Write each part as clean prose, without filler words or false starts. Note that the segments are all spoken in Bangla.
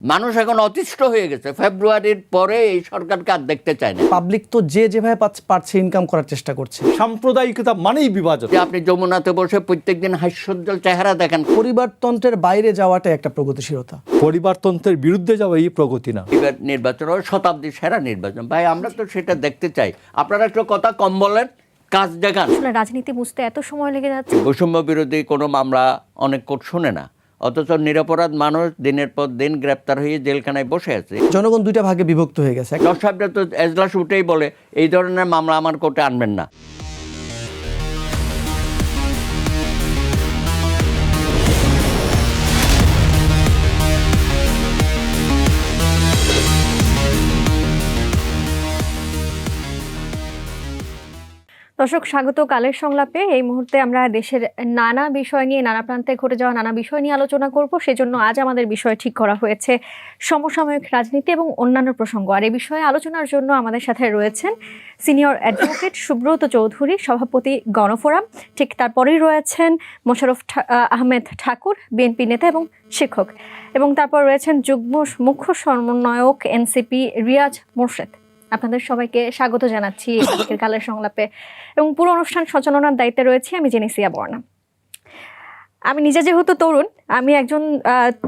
মানুষ এখন অতিষ্ঠ হয়ে গেছে। ফেব্রুয়ারির পরে এই সরকারকে আর দেখতে চায় না। পাবলিক তো যেভাবে পারছে ইনকাম করার চেষ্টা করছে। সাম্প্রদায়িকতা মানেই বিভাজন। যে আপনি যমুনাতে বসে প্রত্যেকদিন হাস্যোজ্জ্বল চেহারা দেখেন। পরিবারতন্ত্রের বাইরে যাওয়াটা একটা প্রগতিশীলতা। পরিবারতন্ত্রের বিরুদ্ধে যাওয়া এই প্রগতি না। এবার নির্বাচন হবে শতাব্দীর সেরা নির্বাচন। ভাই আমরা তো সেটা দেখতে চাই। আপনারা একটু কথা কম বলেন, কাজ দেখান। রাজনীতি বুঝতে এত সময় লেগে যাচ্ছে। বৈষম্য বিরোধী কোনো মামলা অনেক কোর্ট শোনে না, অথচ নিরপরাধ মানুষ দিনের পর দিন গ্রেপ্তার হয়ে জেলখানায় বসে আছে। জনগণ দুইটা ভাগে বিভক্ত হয়ে গেছে। জজ সাহেবরা তো এজলাস উঠেই বলে এই ধরনের মামলা আমার কোর্টে আনবেন না। দর্শক স্বাগত কালের সংলাপে। এই মুহূর্তে আমরা দেশের নানা বিষয় নিয়ে, নানা প্রান্তে ঘটে যাওয়া নানা বিষয় নিয়ে আলোচনা করব। সেজন্য আজ আমাদের বিষয় ঠিক করা হয়েছে সমসাময়িক রাজনীতি এবং অন্যান্য প্রসঙ্গ। আর এই বিষয়ে আলোচনার জন্য আমাদের সাথে রয়েছেন সিনিয়র অ্যাডভোকেট সুব্রত চৌধুরী, সভাপতি গণফোরাম। ঠিক তারপরেই রয়েছেন মোশাররফ আহমেদ ঠাকুর, বিএনপি নেতা এবং শিক্ষক। এবং তারপর রয়েছেন যুগ্ম মুখ্য সমন্বয়ক এনসিপি রিয়াজ মোরশেদ। আপনাদের সবাইকে স্বাগত জানাচ্ছি আজকের কালের সংলাপে। এবং পুরো অনুষ্ঠান সঞ্চালনার দায়িত্বে রয়েছে আমি জেনেসিয়া বর্ণা। আমি নিজে যেহেতু তরুণ, আমি একজন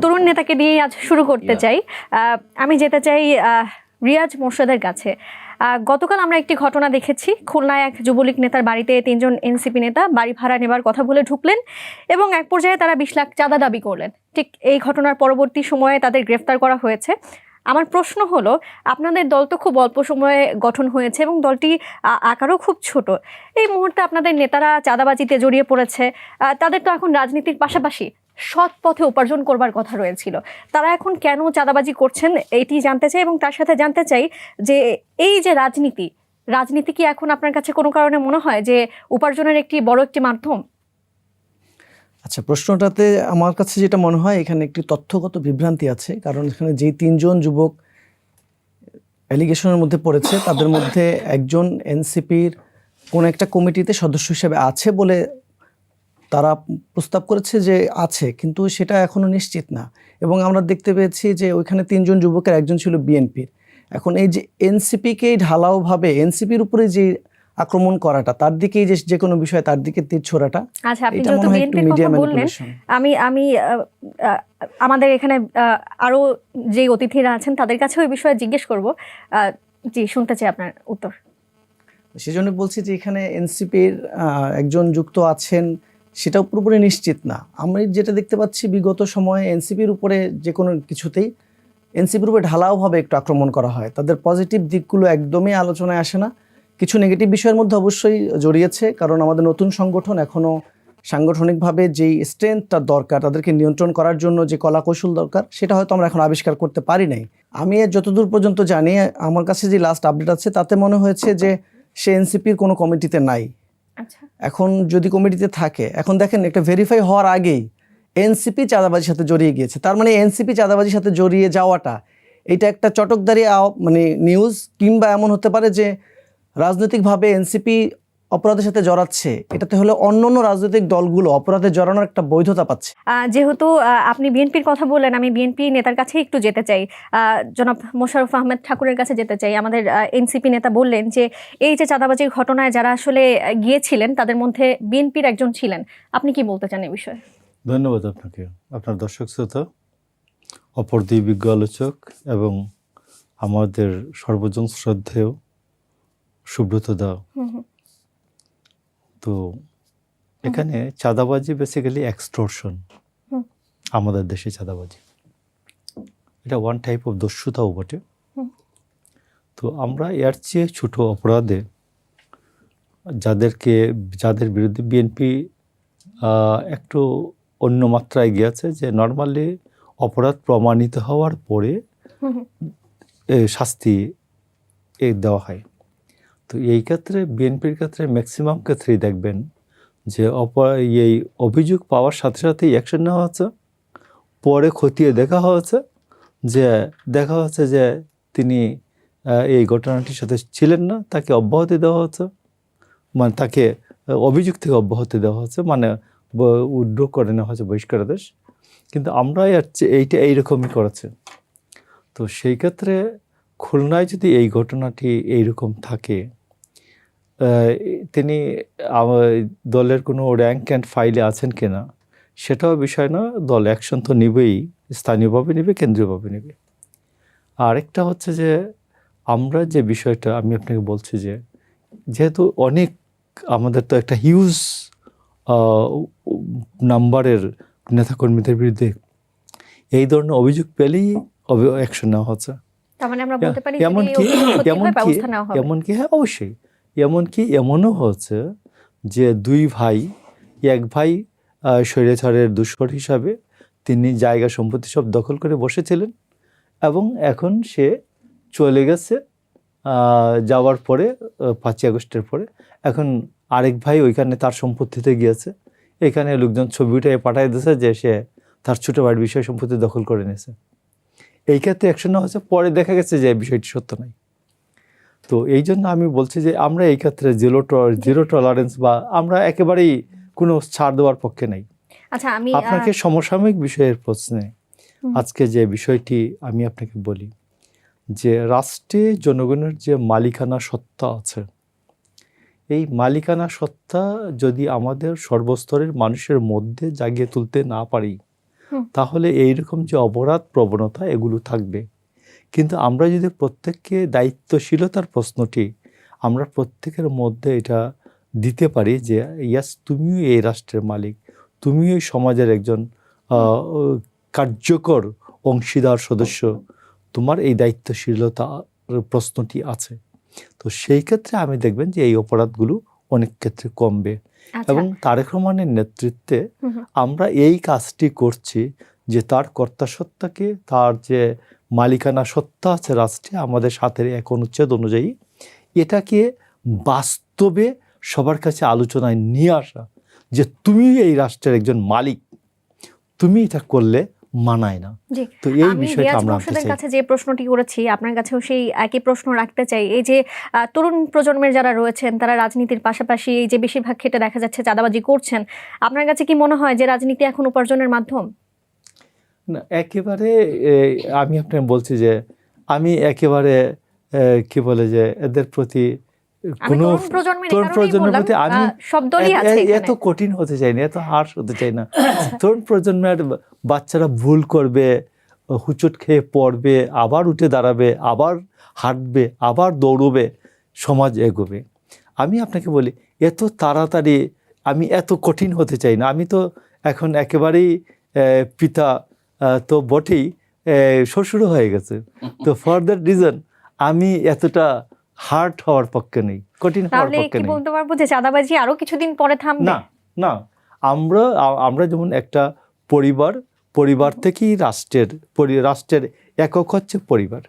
তরুণ নেতাকে দিয়ে আজ শুরু করতে চাই। আমি যেতে চাই রিয়াজ মোরশেদের কাছে। গতকাল আমরা একটি ঘটনা দেখেছি। খুলনায় এক যুবলীগ নেতার বাড়িতে 3 জন এনসিপি নেতা বাড়ি ভাড়া নেবার কথা বলে ঢুকলেন এবং এক পর্যায়ে তারা 20 লাখ চাঁদা দাবি করলেন। ঠিক এই ঘটনার পরবর্তী সময়ে তাদের গ্রেফতার করা হয়েছে। আমার প্রশ্ন হলো, আপনাদের দল তো খুব অল্প সময়ে গঠন হয়েছে এবং দলটি আকারও খুব ছোট। এই মুহূর্তে আপনাদের নেতারা চাঁদাবাজিতে জড়িয়ে পড়েছে। তাদের তো এখন রাজনীতির পাশাপাশি সৎ পথে উপার্জন করবার কথা রয়েছিল। তারা এখন কেন চাঁদাবাজি করছেন এটি জানতে চাই। এবং তার সাথে জানতে চাই যে এই যে রাজনীতি কি এখন আপনার কাছে কোনো কারণে মনে হয় যে উপার্জনের একটি বড় একটি মাধ্যম? আচ্ছা, প্রশ্নটাতে আমার কাছে যেটা মনে হয় এখানে একটি তথ্যগত বিভ্রান্তি আছে। কারণ এখানে যেই 3 জন যুবক অ্যালিগেশনের মধ্যে পড়েছে তাদের মধ্যে একজন এনসিপির কোন একটা কমিটিতে সদস্য হিসেবে আছে বলে তারা প্রস্তাব করেছে যে আছে, কিন্তু সেটা এখনো নিশ্চিত না। এবং আমরা দেখতে পেয়েছি যে ওইখানে 3 জন যুবকের একজন ছিল বিএনপির। এখন এই যে এনসিপিকে ঢালাওভাবে এনসিপির উপরে যে আক্রমণ করাটা, তার দিকেই যে কোনো বিষয় তার দিকে তীর ছোড়াটা, আচ্ছা, আপনি যেহেতু বিএনপির কথা বললেন, আমি আমাদের এখানে আরো যে অতিথিরা আছেন তাদের কাছে ওই বিষয়ে জিজ্ঞেস করব। জি, শুনতে চাই আপনার উত্তর। সেজন্য বলছি যে এখানে এনসিপির একজন যুক্ত আছেন সেটা পুরোপুরি নিশ্চিত না। আমরা যেটা দেখতে পাচ্ছি বিগত সময়ে এনসিপির উপরে যে কোনো কিছুতেই এনসিপির উপরে ঢালাওভাবে একটু আক্রমণ করা হয়। তাদের পজিটিভ দিকগুলো একদমই আলোচনায় আসে না। কিছু নেগেটিভ বিষয়ের মধ্যে অবশ্যই জড়িয়েছে, কারণ আমাদের নতুন সংগঠন এখনও সাংগঠনিকভাবে যেই স্ট্রেংথটা দরকার, তাদেরকে নিয়ন্ত্রণ করার জন্য যে কলাকৌশল দরকার, সেটা হয়তো আমরা এখন আবিষ্কার করতে পারি নাই। আমি যতদূর পর্যন্ত জানি, আমার কাছে যে লাস্ট আপডেট আছে তাতে মনে হয়েছে যে সে এনসিপির কোনো কমিটিতে নাই। এখন যদি কমিটিতে থাকে, এখন দেখেন একটা ভেরিফাই হওয়ার আগেই এনসিপি চাঁদাবাজির সাথে জড়িয়ে গিয়েছে। তার মানে এনসিপি চাঁদাবাজির সাথে জড়িয়ে যাওয়াটা এটা একটা চটকদারি মানে নিউজ, কিংবা এমন হতে পারে যে রাজনৈতিকভাবে এনসিপি অপরাধের সাথে জড়াচ্ছে। এটাতে হলে অন্যান্য রাজনৈতিক দলগুলো অপরাধে জড়ানোর একটা বৈধতা পাচ্ছে। যেহেতু আপনি বিএনপির কথা বললেন, আমি বিএনপি নেতার কাছে একটু যেতে চাই, জনাব মোশাররফ আহমেদ ঠাকুরের কাছে যেতে চাই। আমাদের এনসিপি নেতা বললেন যে এই যে চাঁদাবাজির ঘটনায় যারা আসলে গিয়েছিলেন তাদের মধ্যে বিএনপির একজন ছিলেন। আপনি কি বলতে চান এই বিষয়ে? ধন্যবাদ আপনাকে, আপনার দর্শক শ্রোতা, অপর দুই বিজ্ঞ আলোচক এবং আমাদের সর্বজন শ্রদ্ধেয় সুব্রত দা। তো এখানে চাঁদাবাজি বেসিক্যালি এক্সটর্শন। আমাদের দেশে চাঁদাবাজি এটা ওয়ান টাইপ অফ দস্যুতাও বটে। তো আমরা এর চেয়ে ছোট অপরাধে যাদের বিরুদ্ধে বিএনপি একটু অন্য মাত্রায় গিয়েছে, যে নর্মালি অপরাধ প্রমাণিত হওয়ার পরে শাস্তি দেওয়া হয়। তো এই ক্ষেত্রে বিএনপির ক্ষেত্রে ম্যাক্সিমাম ক্ষেত্রেই দেখবেন যে এই অভিযোগ পাওয়ার সাথে সাথেই অ্যাকশন নেওয়া হচ্ছে, পরে খতিয়ে দেখা হচ্ছে যে তিনি এই ঘটনাটির সাথে ছিলেন না, তাকে অব্যাহতি দেওয়া হচ্ছে, মানে তাকে অভিযোগ থেকে অব্যাহতি দেওয়া হচ্ছে, মানে উইথড্র করে নেওয়া হচ্ছে বহিষ্কারাদেশ। কিন্তু আমরা এইটা এইরকমই করেছে। তো সেই ক্ষেত্রে খুলনায় যদি এই ঘটনাটি এইরকম থাকে, তিনি দলের কোনো র্যাঙ্ক অ্যান্ড ফাইলে আছেন কিনা সেটাও বিষয় না, দল অ্যাকশন তো নিবেই, স্থানীয়ভাবে নেবে, কেন্দ্রীয়ভাবে নেবে। আরেকটা হচ্ছে যে আমরা যে বিষয়টা আমি আপনাকে বলছি যে যেহেতু অনেক আমাদের তো একটা হিউজ নাম্বারের নেতাকর্মীদের বিরুদ্ধে এই ধরনের অভিযোগ পেলেই অ্যাকশন নেওয়া হচ্ছে। তার মানে আমরা বলতে পারি এমনকি এমনকি হ্যাঁ অবশ্যই, এমনকি এমনও হচ্ছে যে দুই ভাই, এক ভাই স্বৈরাচারের দুষ্কর হিসাবে তিনি জায়গা সম্পত্তি সব দখল করে বসেছিলেন এবং এখন সে চলে গেছে যাওয়ার পরে 5ই আগস্টের পরে, এখন আরেক ভাই ওইখানে তার সম্পত্তিতে গিয়েছে, এখানে লোকজন ছবি উঠে পাঠিয়ে দিয়েছে যে সে তার ছোটো ভাইয়ের বিষয় সম্পত্তি দখল করে নিয়েছে। এই ক্ষেত্রে অ্যাকশন নেওয়া হচ্ছে, পরে দেখা গেছে যে বিষয়টি সত্য নয়। তো এই জন্য আমি বলছি যে আমরা এই ক্ষেত্রে জিরো টলারেন্স বা আমরা একেবারেই কোনো ছাড় দেওয়ার পক্ষে নাই। আচ্ছা, আমি আপনাকে সমসাময়িক বিষয়ের প্রশ্নে আজকে যে বিষয়টি আমি আপনাকে বলি যে রাষ্ট্রে জনগণের যে মালিকানা সত্তা আছে, এই মালিকানা সত্তা যদি আমাদের সর্বস্তরের মানুষের মধ্যে জাগিয়ে তুলতে না পারি তাহলে এইরকম যে অপরাধ প্রবণতা এগুলো থাকবে। কিন্তু আমরা যদি প্রত্যেককে দায়িত্বশীলতার প্রশ্নটি আমরা প্রত্যেকের মধ্যে এটা দিতে পারি যে ইয়াস তুমিও এই রাষ্ট্রের মালিক, তুমিও এই সমাজের একজন কার্যকর অংশীদার সদস্য, তোমার এই দায়িত্বশীলতার প্রশ্নটি আছে, তো সেই ক্ষেত্রে আমি দেখবেন যে এই অপরাধগুলো অনেক ক্ষেত্রে কমবে। এবং তারেক রহমানের নেতৃত্বে আমরা এই কাজটি করছি যে তার কর্তাসত্তাকে, তার যে মালিকানা সত্তা আছে রাষ্ট্রে আমাদের সাথে এক অনুচ্ছেদ অনুযায়ী, এটাকে বাস্তবে সবার কাছে আলোচনায় নিয়ে আসা যে তুমি এই রাষ্ট্রের একজন মালিক, তুমি এটা করলে মানায় না। তো এই বিষয়টা আমরা আপনাদের কাছে যে প্রশ্নটি করেছি আপনার কাছেও সেই একই প্রশ্ন রাখতে চাই। এই যে তরুণ প্রজন্মের যারা রয়েছেন তারা রাজনীতির পাশাপাশি এই যে বেশিরভাগ ক্ষেত্রে দেখা যাচ্ছে চাঁদাবাজি করছেন, আপনার কাছে কি মনে হয় যে রাজনীতি এখন উপার্জনের মাধ্যম? না, একেবারে আমি আপনাকে বলছি যে আমি একেবারে কি বলে যে এদের প্রতি কোনো তরুণ প্রজন্মের প্রতি আমি এত কঠিন হতে চাই না, এত হার্শ হতে চাই না। তরুণ প্রজন্মের বাচ্চারা ভুল করবে, হুচট খেয়ে পড়বে, আবার উঠে দাঁড়াবে, আবার হাঁটবে, আবার দৌড়বে, সমাজ এগোবে। আমি আপনাকে বলি এত তাড়াতাড়ি আমি এত কঠিন হতে চাই না। আমি তো এখন একেবারেই পিতা তো বটেই, শ্বশুরও হয়ে গেছে, তো ফর দ্যাট রিজন আমি এতটা হার্ড হওয়ার পক্ষে নেই, কঠিন হওয়ার পক্ষে নেই। বলতে পারবো যে চাঁদাবাজি আরো কিছুদিন পরে থামবে? না না, আমরা যেমন একটা পরিবার থেকেই রাষ্ট্রের একক হচ্ছে পরিবার।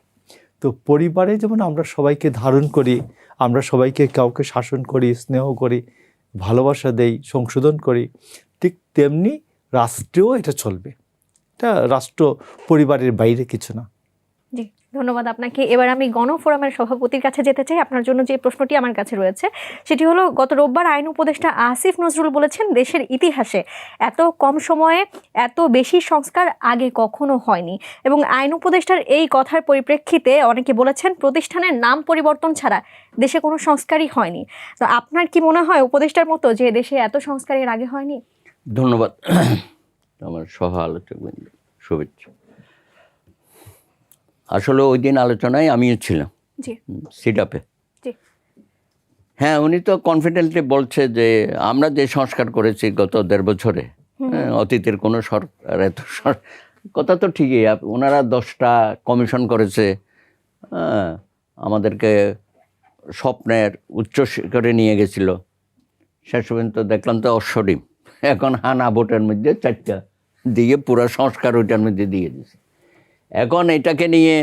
তো পরিবারে যেমন আমরা সবাইকে ধারণ করি, আমরা সবাইকে কাউকে শাসন করি, স্নেহ করি, ভালোবাসা দেই, সংশোধন করি, ঠিক তেমনি রাষ্ট্রেও এটা চলবে। এটা রাষ্ট্র পরিবারের বাইরে কিছু না। জি, ধন্যবাদ আপনাকে। এবার আমি গণফোরামের সভাপতির কাছে যেতে চাই। আপনার জন্য যে প্রশ্নটি আমার কাছে রয়েছে সেটি হলো, গত রোববার আইন উপদেষ্টা আসিফ নজরুল বলেছেন দেশের ইতিহাসে এত কম সময়ে এত বেশি সংস্কার আগে কখনো হয়নি, এবং আইন উপদেষ্টার এই কথার পরিপ্রেক্ষিতে অনেকে বলেছেন প্রতিষ্ঠানের নাম পরিবর্তন ছাড়া দেশে কোনো সংস্কারই হয়নি। তো আপনার কি মনে হয় উপদেষ্টার মতো যে দেশে এত সংস্কার এর আগে হয়নি? ধন্যবাদ আমার সহ আলোচক শুভেচ্ছা। আসলে ওই দিন আলোচনায় আমিও ছিলাম সিডাপে। হ্যাঁ, উনি তো কনফিডেন্টলি বলছে যে আমরা যে সংস্কার করেছি গত 1.5 বছরে, অতীতের কোনো সরকার এত কথা তো ঠিকই। ওনারা 10টা কমিশন করেছে, আমাদেরকে স্বপ্নের উচ্চ শিখরে নিয়ে গেছিল, শেষ পর্যন্ত দেখলাম তো অশ্বডিম। এখন হানা ভোটের মধ্যে 4টা দিয়ে পুরো সংস্কার ওইটার মধ্যে দিয়ে দিয়েছে। এখন এটাকে নিয়ে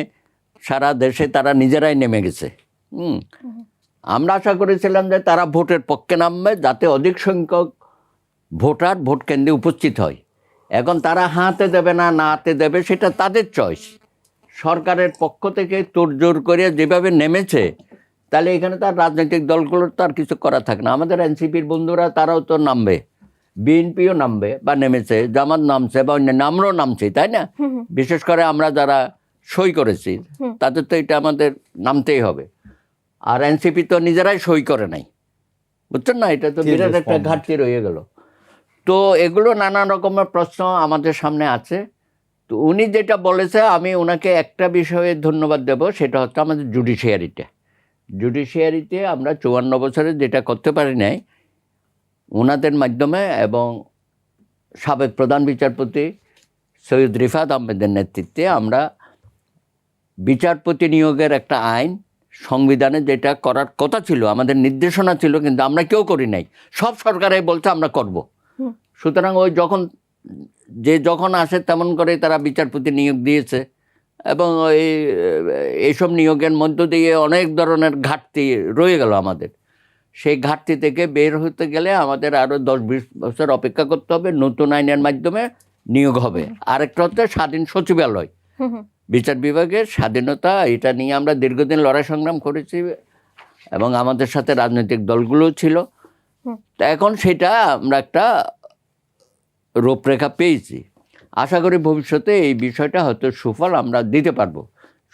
সারা দেশে তারা নিজেরাই নেমে গেছে। আমরা আশা করেছিলাম যে তারা ভোটের পক্ষে নামবে যাতে অধিক সংখ্যক ভোটার ভোট কেন্দ্রে উপস্থিত হয়। এখন তারা হাতে দেবে না হাতে দেবে সেটা তাদের চয়েস। সরকারের পক্ষ থেকে তোড়জোড় করে যেভাবে নেমেছে, তাহলে এখানে তার রাজনৈতিক দলগুলোর তো আর কিছু করা থাকে না। আমাদের এনসিপির বন্ধুরা তারাও তো নামবে, বিএনপিও নামবে বা নেমেছে, জামাত নামছে বা অন্য আমরাও নামছি, তাই না? বিশেষ করে আমরা যারা সই করেছি, হুম। তাদের তো এটা আমাদের নামতেই হবে। আর এনসিপি তো নিজেরাই সই করে নাই, বুঝছেন না, এটা তো Change বিরাট of একটা format. ঘাটতি রয়ে গেল। তো এগুলো নানা রকমের প্রশ্ন আমাদের সামনে আছে। তো উনি যেটা বলেছে, আমি ওনাকে একটা বিষয়ে ধন্যবাদ দেব, সেটা হচ্ছে আমাদের জুডিশিয়ারিতে আমরা 54 বছরে যেটা করতে পারি নাই, ওনাদের মাধ্যমে এবং সাবেক প্রধান বিচারপতি সৈয়দ রিফাত আহমেদের নেতৃত্বে আমরা বিচারপতি নিয়োগের একটা আইন সংবিধানে যেটা করার কথা ছিল, আমাদের নির্দেশনা ছিল, কিন্তু আমরা কেউ করি নাই। সব সরকারাই বলছে আমরা করব। হুম। সুতরাং ওই যখন আসে তেমন করে তারা বিচারপতি নিয়োগ দিয়েছে, এবং এইসব নিয়োগের মধ্য দিয়ে অনেক ধরনের ঘাটতি রয়ে গেল আমাদের। সেই ঘাটতি থেকে বের হতে গেলে আমাদের আরও 10-20 বছর অপেক্ষা করতে হবে, নতুন আইনের মাধ্যমে নিয়োগ হবে। আরেকটা হচ্ছে স্বাধীন সচিবালয়, হুম হুম বিচার বিভাগের স্বাধীনতা, এটা নিয়ে আমরা দীর্ঘদিন লড়াই সংগ্রাম করেছি এবং আমাদের সাথে রাজনৈতিক দলগুলোও ছিল। হুম। তো এখন সেটা আমরা একটা রূপরেখা পেয়েছি। আশা করি ভবিষ্যতে এই বিষয়টা হয়তো সুফল আমরা দিতে পারবো।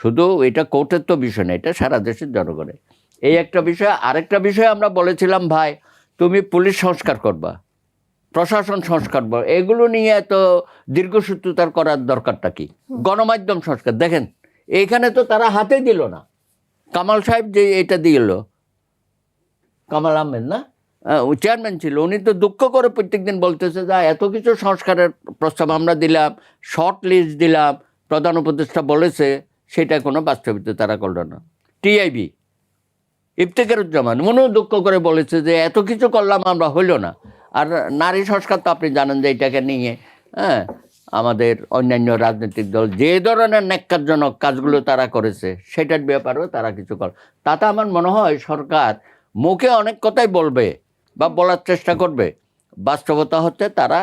শুধু এটা কোর্টের তো বিষয় না, এটা সারা দেশের জনগণের এই একটা বিষয়। আরেকটা বিষয় আমরা বলেছিলাম, ভাই তুমি পুলিশ সংস্কার করবা, প্রশাসন সংস্কার করবা, এগুলো নিয়ে এত দীর্ঘসূত্রতার করার দরকারটা কি? গণমাধ্যম সংস্কার দেখেন, এইখানে তো তারা হাতে দিল না। কামাল সাহেব যে এটা দিল, কামাল আহমেদ না, চেয়ারম্যান ছিল, উনি তো দুঃখ করে প্রত্যেকদিন বলতেছে যে এত কিছু সংস্কারের প্রস্তাব আমরা দিলাম, শর্ট লিস্ট দিলাম, প্রধান উপদেষ্টা বলেছে, সেটা কোনো বাস্তবিত তারা করল না। টিআইবি ইফতেখারুজ্জামান উনিও দুঃখ করে বলেছে যে এত কিছু করলাম আমরা, হইল না। আর নারী সংস্কার তো আপনি জানেন যে এটাকে নিয়ে আমাদের অন্যান্য রাজনৈতিক দল যে ধরনের ন্যাক্কারজনক কাজগুলো তারা করেছে, সেটার ব্যাপারেও তারা কিছু করে। তাতে আমার মনে হয় সরকার মুখে অনেক কথাই বলবে বা বলার চেষ্টা করবে, বাস্তবতা হচ্ছে তারা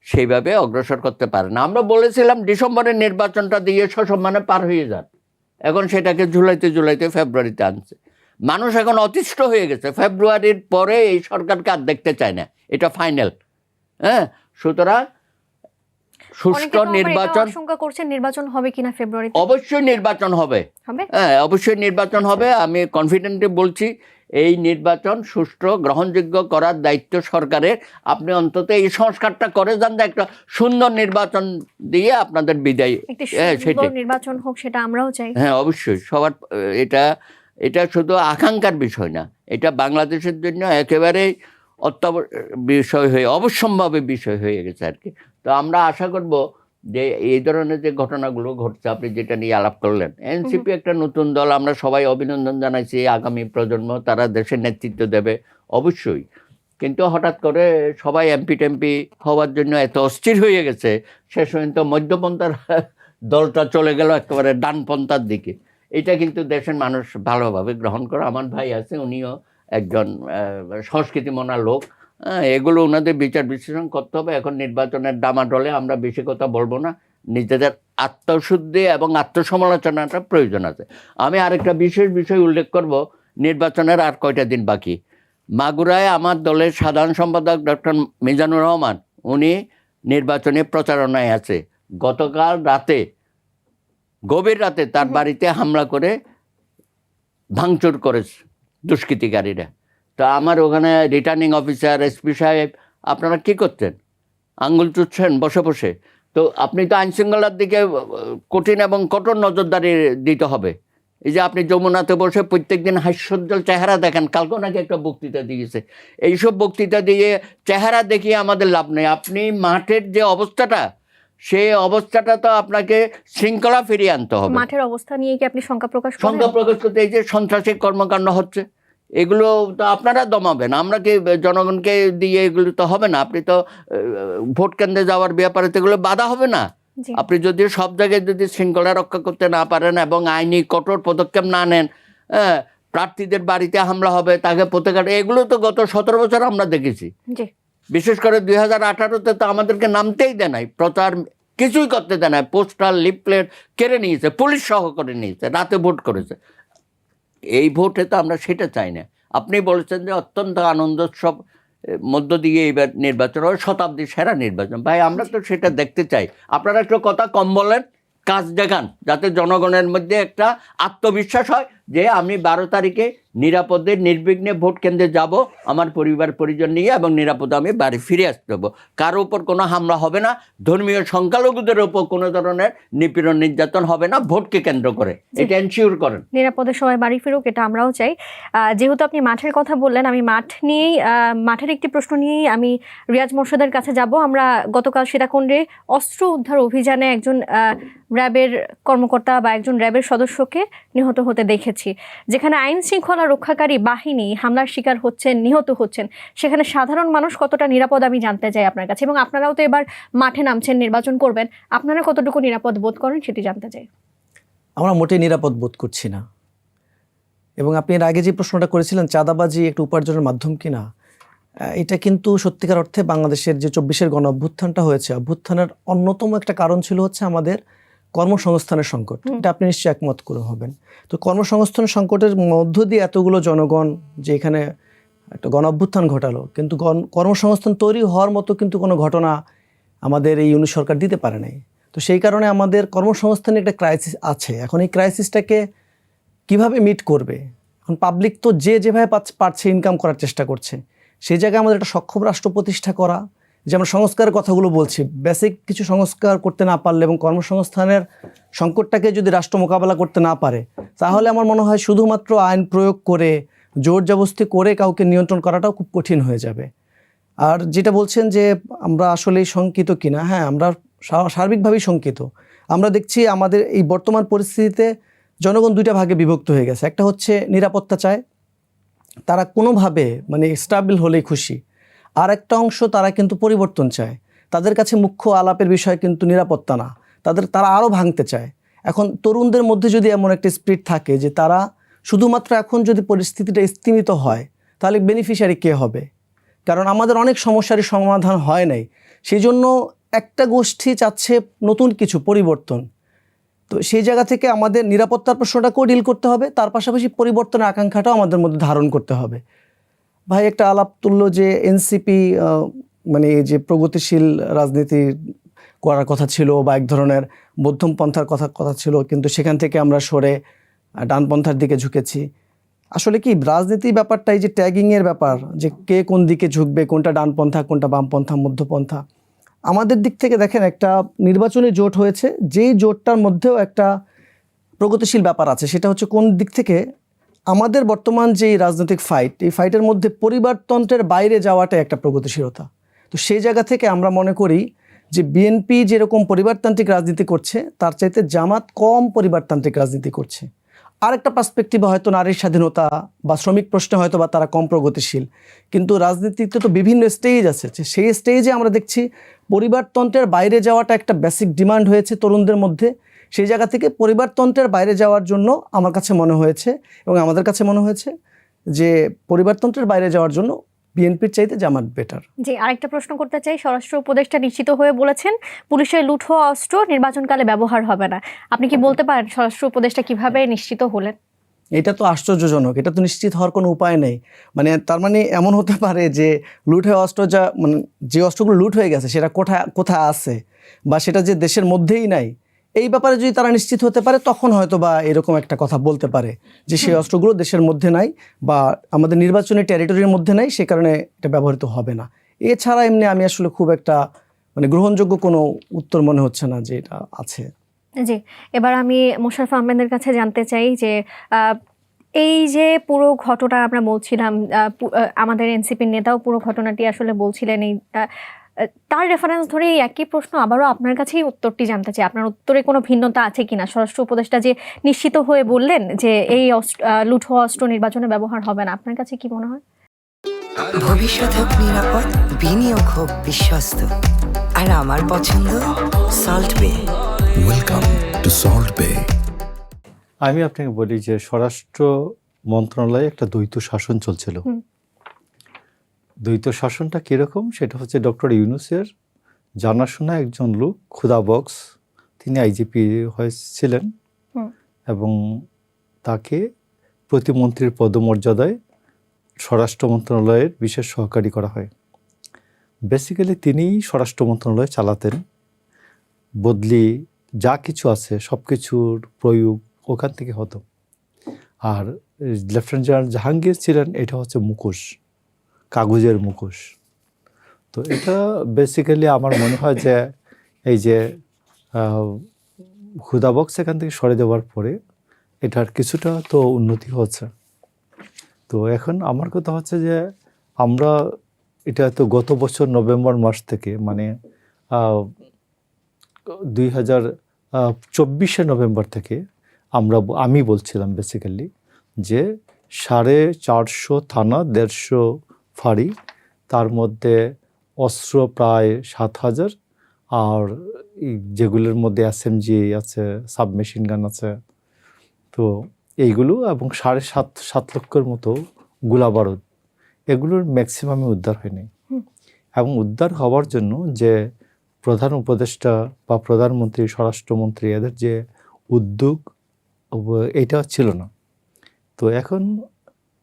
সেইভাবে অগ্রসর করতে পারে না। আমরা বলেছিলাম ডিসেম্বরের নির্বাচনটা দিয়ে সসম্মানে পার হয়ে যান, এখন সেটাকে জুলাইতে ফেব্রুয়ারিতে আনছে। মানুষ এখন অতিষ্ঠ হয়ে গেছে, ফেব্রুয়ারির পরে এই সরকারকে আর দেখতে চায় না, এটা ফাইনাল। সুতরাং সুষ্ঠু নির্বাচন, আশঙ্কা করছেন নির্বাচন হবে কিনা ফেব্রুয়ারিতে? অবশ্যই নির্বাচন হবে, হবে। অবশ্যই নির্বাচন হবে। আমি কনফিডেন্টলি বলছি, এই নির্বাচন সুষ্ঠু গ্রহণযোগ্য করার দায়িত্ব সরকারের। আপনি অন্তত এই সংস্কারটা করে যান, একটা সুন্দর নির্বাচন দিয়ে আপনাদের বিদায়। একটি সেটাই, সুন্দর নির্বাচন হোক, সেটা আমরাও চাই। হ্যাঁ অবশ্যই সবার এটা শুধু আকাঙ্ক্ষার বিষয় না, এটা বাংলাদেশের জন্য একেবারেই বিষয় হয়ে অবশ্যম্ভাবী বিষয় হয়ে গেছে আর কি। তো আমরা আশা করব যে এই ধরনের যে ঘটনাগুলো ঘটছে, আপনি যেটা নিয়ে আলাপ করলেন, এনসিপি একটা নতুন দল, আমরা সবাই অভিনন্দন জানাইছি। আগামী প্রজন্ম তারা দেশের নেতৃত্ব দেবে অবশ্যই, কিন্তু হঠাৎ করে সবাই এমপি টেমপি হওয়ার জন্য এত অস্থির হয়ে গেছে, শেষ পর্যন্ত মধ্যপন্থার দলটা চলে গেল একেবারে ডানপন্থার দিকে। এটা কিন্তু দেশের মানুষ ভালোভাবে গ্রহণ করে। আমার ভাই আছে, উনিও একজন সংস্কৃতি মনা লোক, এগুলো ওনাদের বিচার বিশ্লেষণ করতে হবে। এখন নির্বাচনের ডামাডলে আমরা বেশি কথা বলবো না, নিজেদের আত্মশুদ্ধি এবং আত্মসমালোচনাটা প্রয়োজন আছে। আমি আরেকটা বিশেষ বিষয় উল্লেখ করব, নির্বাচনের আর কয়টা দিন বাকি। মাগুরায় আমার দলের সাধারণ সম্পাদক ডক্টর মিজানুর রহমান, উনি নির্বাচনী প্রচারণায় আছে। গতকাল রাতে, গভীর রাতে তার বাড়িতে হামলা করে ভাঙচুর করেছে দুষ্কৃতিকারীরা। তো আমার ওখানে রিটার্নিং অফিসার, এসপি সাহেব, আপনারা কি করতেন? আঙ্গুল চুচ্ছেন বসে বসে। তো আপনি তো আইনশৃঙ্খলার দিকে কঠিন এবং কঠোর নজরদারি দিতে হবে। এই যে আপনি যমুনাতে বসে প্রত্যেকদিন হাস্যোজ্জ্বল চেহারা দেখেন, কালকেও নাকি একটা বক্তৃতা দিয়েছে। এইসব বক্তৃতা দিয়ে চেহারা দেখিয়ে আমাদের লাভ নেই। আপনি মাঠের যে অবস্থাটা, সেই অবস্থাটা তো আপনাকে শৃঙ্খলা ফিরিয়ে আনতে হবে। মাঠের অবস্থা নিয়ে কি আপনি শঙ্কা প্রকাশ করতে, এই যে সন্ত্রাসী কর্মকাণ্ড হচ্ছে, এগুলো তো আপনারা দমাবেন, আমরা কি জনগণকে দিয়ে এগুলো তো হবে না। আপনি তো ভোট কেন্দ্রে যাওয়ার ব্যাপারে তো এগুলো বাধা হবে না। আপনি যদি সব জায়গায় যদি শৃঙ্খলা রক্ষা করতে না পারেন এবং আইনি কঠোর পদক্ষেপ না নেন, প্রার্থীদের বাড়িতে হামলা হবে, তাকে প্রত্যেকটা, এগুলো তো গত 17 বছর আমরা দেখেছি। বিশেষ করে 2018-তে তো আমাদেরকে নামতেই দেয় নাই, প্রচার কিছুই করতে দেয় নাই, পোস্টার লিফলেট কেড়ে নিয়েছে, পুলিশ সহ করে নিয়েছে, রাতে ভোট করেছে। এই ভোটে তো আমরা সেটা চাই না। আপনি বলেছেন যে অত্যন্ত আনন্দোৎসব মধ্য দিয়ে এইবার নির্বাচন হবে, শতাব্দীর সেরা নির্বাচন। ভাই আমরা তো সেটা দেখতে চাই। আপনারা একটু কথা কম বলেন, কাজ দেখান, যাতে জনগণের মধ্যে একটা আত্মবিশ্বাস হয় যে আমি 12 তারিখে নিরাপদে নির্বিঘ্নে ভোট কেন্দ্রে যাব আমার পরিবার পরিজন নিয়ে, এবং নিরাপদে আমি বাড়ি ফিরে আসতে হবো। কারো উপর কোনো হামলা হবে না, ধর্মীয় সংখ্যালঘুদের উপর কোনো ধরনের নিপীড়ন নির্যাতন হবে না ভোটকে কেন্দ্র করে, এটা এনশিওর করেন। নিরাপদে সবাই বাড়ি ফিরুক, এটা আমরাও চাই। যেহেতু আপনি মাঠের কথা বললেন, আমি মাঠের একটি প্রশ্ন নিয়েই আমি রিয়াজ মোর্শেদের কাছে যাব। আমরা গতকাল সীতাকুণ্ডে অস্ত্র উদ্ধার অভিযানে একজন র্যাবের কর্মকর্তা বা একজন র্যাবের সদস্যকে নিহত হতে দেখেছি। যেখানে আইন শৃঙ্খলা রক্ষাকারী বাহিনী হামলার শিকার হচ্ছেন, নিহত হচ্ছেন, সেখানে সাধারণ মানুষ কতটা নিরাপদ আমি জানতে চাই আপনার কাছে। এবং আপনারাও তো এবার মাঠে নামছেন, নির্বাচন করবেন, আপনারা কতটুকু নিরাপদ বোধ করেন সেটি জানতে চাই। আমরা মোটেই নিরাপদ বোধ করছি না। এবং আপনি এর আগে যে প্রশ্নটা করেছিলেন চাঁদাবাজি একটু উপার্জনের মাধ্যম কিনা, এটা কিন্তু সত্যিকার অর্থে বাংলাদেশের যে 24-এর গণ অভ্যুত্থানটা হয়েছে, অভ্যুত্থানের অন্যতম একটা কারণ ছিল হচ্ছে আমাদের কর্মসংস্থানের সংকট। এটা আপনি নিশ্চয়ই একমত করে হবেন। তো কর্মসংস্থান সংকটের মধ্য দিয়ে এতগুলো জনগণ যে এখানে একটা গণ অভ্যুত্থান ঘটালো, কিন্তু কর্মসংস্থান তৈরি হওয়ার মতো কিন্তু কোনো ঘটনা আমাদের এই ইউনিট সরকার দিতে পারে নাই। তো সেই কারণে আমাদের কর্মসংস্থানে একটা ক্রাইসিস আছে। এখন এই ক্রাইসিসটাকে কিভাবে মিট করবে? এখন পাবলিক তো যেভাবে পারছে ইনকাম করার চেষ্টা করছে। সেই জায়গায় আমাদের একটা সক্ষম রাষ্ট্র প্রতিষ্ঠা করা, যে আমরা সংস্কারের কথাগুলো বলছি, বেসিক কিছু সংস্কার করতে না পারলে এবং কর্মসংস্থানের সংকটটাকে যদি রাষ্ট্র মোকাবেলা করতে না পারে, তাহলে আমার মনে হয় শুধুমাত্র আইন প্রয়োগ করে জোর জবরদস্তি করে কাউকে নিয়ন্ত্রণ করাটাও খুব কঠিন হয়ে যাবে। আর যেটা বলছেন যে আমরা আসলেই শঙ্কিত কিনা, হ্যাঁ, আমরা সার্বিকভাবেই শঙ্কিত। আমরা দেখছি আমাদের এই বর্তমান পরিস্থিতিতে জনগণ দুইটা ভাগে বিভক্ত হয়ে গেছে। একটা হচ্ছে নিরাপত্তা চায়, তারা কোনোভাবে মানে স্টেবল হলেই খুশি। আর একটা অংশ তারা কিন্তু পরিবর্তন চায়। তাদের কাছে মুখ্য আলাপের বিষয় কিন্তু নিরাপত্তা না, তারা আরও ভাঙতে চায়। এখন তরুণদের মধ্যে যদি এমন একটা স্পিরিট থাকে যে তারা শুধুমাত্র এখন যদি পরিস্থিতিটা স্থিমিত হয় তাহলে বেনিফিশিয়ারি কে হবে? কারণ আমাদের অনেক সমস্যারই সমাধান হয় নাই, সেই জন্য একটা গোষ্ঠী চাচ্ছে নতুন কিছু পরিবর্তন। তো সেই জায়গা থেকে আমাদের নিরাপত্তার প্রশ্নটাকেও ডিল করতে হবে, তার পাশাপাশি পরিবর্তনের আকাঙ্ক্ষাটাও আমাদের মধ্যে ধারণ করতে হবে। ভাই একটা আলাপ তুললো যে এনসিপি মানে এই যে প্রগতিশীল রাজনীতি করার কথা ছিল বা এক ধরনের মধ্যম পন্থার কথা ছিল, কিন্তু সেখান থেকে আমরা সরে ডানপন্থার দিকে ঝুঁকেছি। আসলে কি রাজনীতি ব্যাপারটা এই যে ট্যাগিংয়ের ব্যাপার, যে কে কোন দিকে ঝুঁকবে, কোনটা ডানপন্থা কোনটা বামপন্থা মধ্যপন্থা, আমাদের দিক থেকে দেখেন একটা নির্বাচনী জোট হয়েছে, যেই জোটটার মধ্যেও একটা প্রগতিশীল ব্যাপার আছে। সেটা হচ্ছে কোন দিক থেকে আমাদের বর্তমান যে রাজনৈতিক ফাইট, এই ফাইটের মধ্যে পরিবারতন্ত্রের বাইরে যাওয়াটা একটা প্রগতিশীলতা। তো সেই জায়গা থেকে আমরা মনে করি যে বিএনপি যেরকম পরিবারতান্ত্রিক রাজনীতি করছে তার চাইতে জামাত কম পরিবারতান্ত্রিক রাজনীতি করছে। আরেকটা পার্সপেক্টিভে হয়তো নারীর স্বাধীনতা বা শ্রমিক প্রশ্নে হয়তো বা তারা কম প্রগতিশীল, কিন্তু রাজনীতিতে তো বিভিন্ন স্টেজ আছে। সেই স্টেজে আমরা দেখছি পরিবারতন্ত্রের বাইরে যাওয়াটা একটা বেসিক ডিমান্ড হয়েছে তরুণদের মধ্যে। সেই জায়গা থেকে পরিবারতন্ত্রের বাইরে যাওয়ার জন্য আমার কাছে মনে হয়েছে এবং আমাদের কাছে মনে হয়েছে যে পরিবারতন্ত্রের বাইরে যাওয়ার জন্য বিএনপির চাইতে জামাত বেটার। জি, আরেকটা প্রশ্ন করতে চাই। স্বরাষ্ট্র উপদেষ্টা নিশ্চিত হয়ে বলেছেন পুলিশের লুট হওয়া অস্ত্র নির্বাচনকালে ব্যবহার হবে না। আপনি কি বলতে পারেন স্বরাষ্ট্র উপদেষ্টা কিভাবে নিশ্চিত হলেন? এটা তো আশ্চর্যজনক, এটা তো নিশ্চিত হওয়ার কোনো উপায় নেই। মানে তার মানে এমন হতে পারে যে লুট হওয়া অস্ত্র মানে যে অস্ত্রগুলো লুট হয়ে গেছে সেটা কোথায় আছে বা সেটা যে দেশের মধ্যেই নাই, এই ব্যাপারে যদি তারা নিশ্চিত হতে পারে তখন হয়তো বা এরকম একটা কথা বলতে পারে যে সেই অস্ত্রগুলো দেশের মধ্যে নাই বা আমাদের নির্বাচনী টেরিটরির মধ্যে নাই, সে কারণে এটা ব্যবহৃত হবে না। এছাড়া এমনি আমি আসলে খুব একটা মানে গ্রহণযোগ্য কোনো উত্তর মনে হচ্ছে না যে এটা আছে। জি, এবার আমি মোশাররফ আহমেদের কাছে জানতে চাই যে এই যে পুরো ঘটনা আমরা বলছিলাম, আমাদের এনসিপির নেতাও পুরো ঘটনাটি আসলে বলছিলেন, এই তার রেফারেন্স ধরে এই একই প্রশ্ন আবারও আপনার কাছেই উত্তরটি জানতে চাই। আপনার উত্তরে কোনো ভিন্নতা আছে কিনা? স্বরাষ্ট্র উপদেষ্টা যে নিশ্চিত হয়ে বললেন যে এই লুট হওয়া অস্ত্র নির্বাচনে ব্যবহার হবে না, আপনার কাছে কি মনে হয়? ভবিষ্যৎ হোক নিরাপদ, বিনিয়োগ হোক বিশ্বস্ত, আর আমার পছন্দ সল্ট বে। ওয়েলকাম টু সল্ট বে। আমি আপনাকে বলি যে স্বরাষ্ট্র মন্ত্রণালয়ে একটা দ্বৈত শাসন চলছিল। দ্বৈত শাসনটা কীরকম সেটা হচ্ছে ডক্টর ইউনূসের জানাশোনা একজন লোক খুদা বক্স, তিনি আইজিপি হয়েছিলেন এবং তাকে প্রতিমন্ত্রীর পদমর্যাদায় স্বরাষ্ট্র মন্ত্রণালয়ের বিশেষ সহকারী করা হয়। বেসিক্যালি তিনিই স্বরাষ্ট্র মন্ত্রণালয় চালাতেন, বদলি যা কিছু আছে সব কিছুর প্রয়োগ ওখান থেকে হতো। আর লেফটেন্যান্ট জেনারেল জাহাঙ্গীর ছিলেন, এটা হচ্ছে মুখোশ, কাগজের মুখোশ। তো এটা বেসিক্যালি আমার মনে হয় যে এই যে হুদাবক্স এখান থেকে সরে দেওয়ার পরে এটার কিছুটা তো উন্নতি হচ্ছে। তো এখন আমার কথা হচ্ছে যে আমরা এটা তো গত বছর নভেম্বর মাস থেকে, মানে 2024 নভেম্বর থেকে আমি বলছিলাম বেসিক্যালি যে 450 থানা, 150 ফাঁড়ি, তার মধ্যে অস্ত্র প্রায় 7000, আর যেগুলোর মধ্যে SMG আছে, সাবমেশিন গান আছে, তো এইগুলো, এবং 7.5 লক্ষের মতো গোলা বারুদ, এগুলোর ম্যাক্সিমামই উদ্ধার হয়নি। এবং উদ্ধার হওয়ার জন্য যে প্রধান উপদেষ্টা বা প্রধানমন্ত্রী, স্বরাষ্ট্রমন্ত্রী, এদের যে উদ্যোগ, এটা ছিল না। তো এখন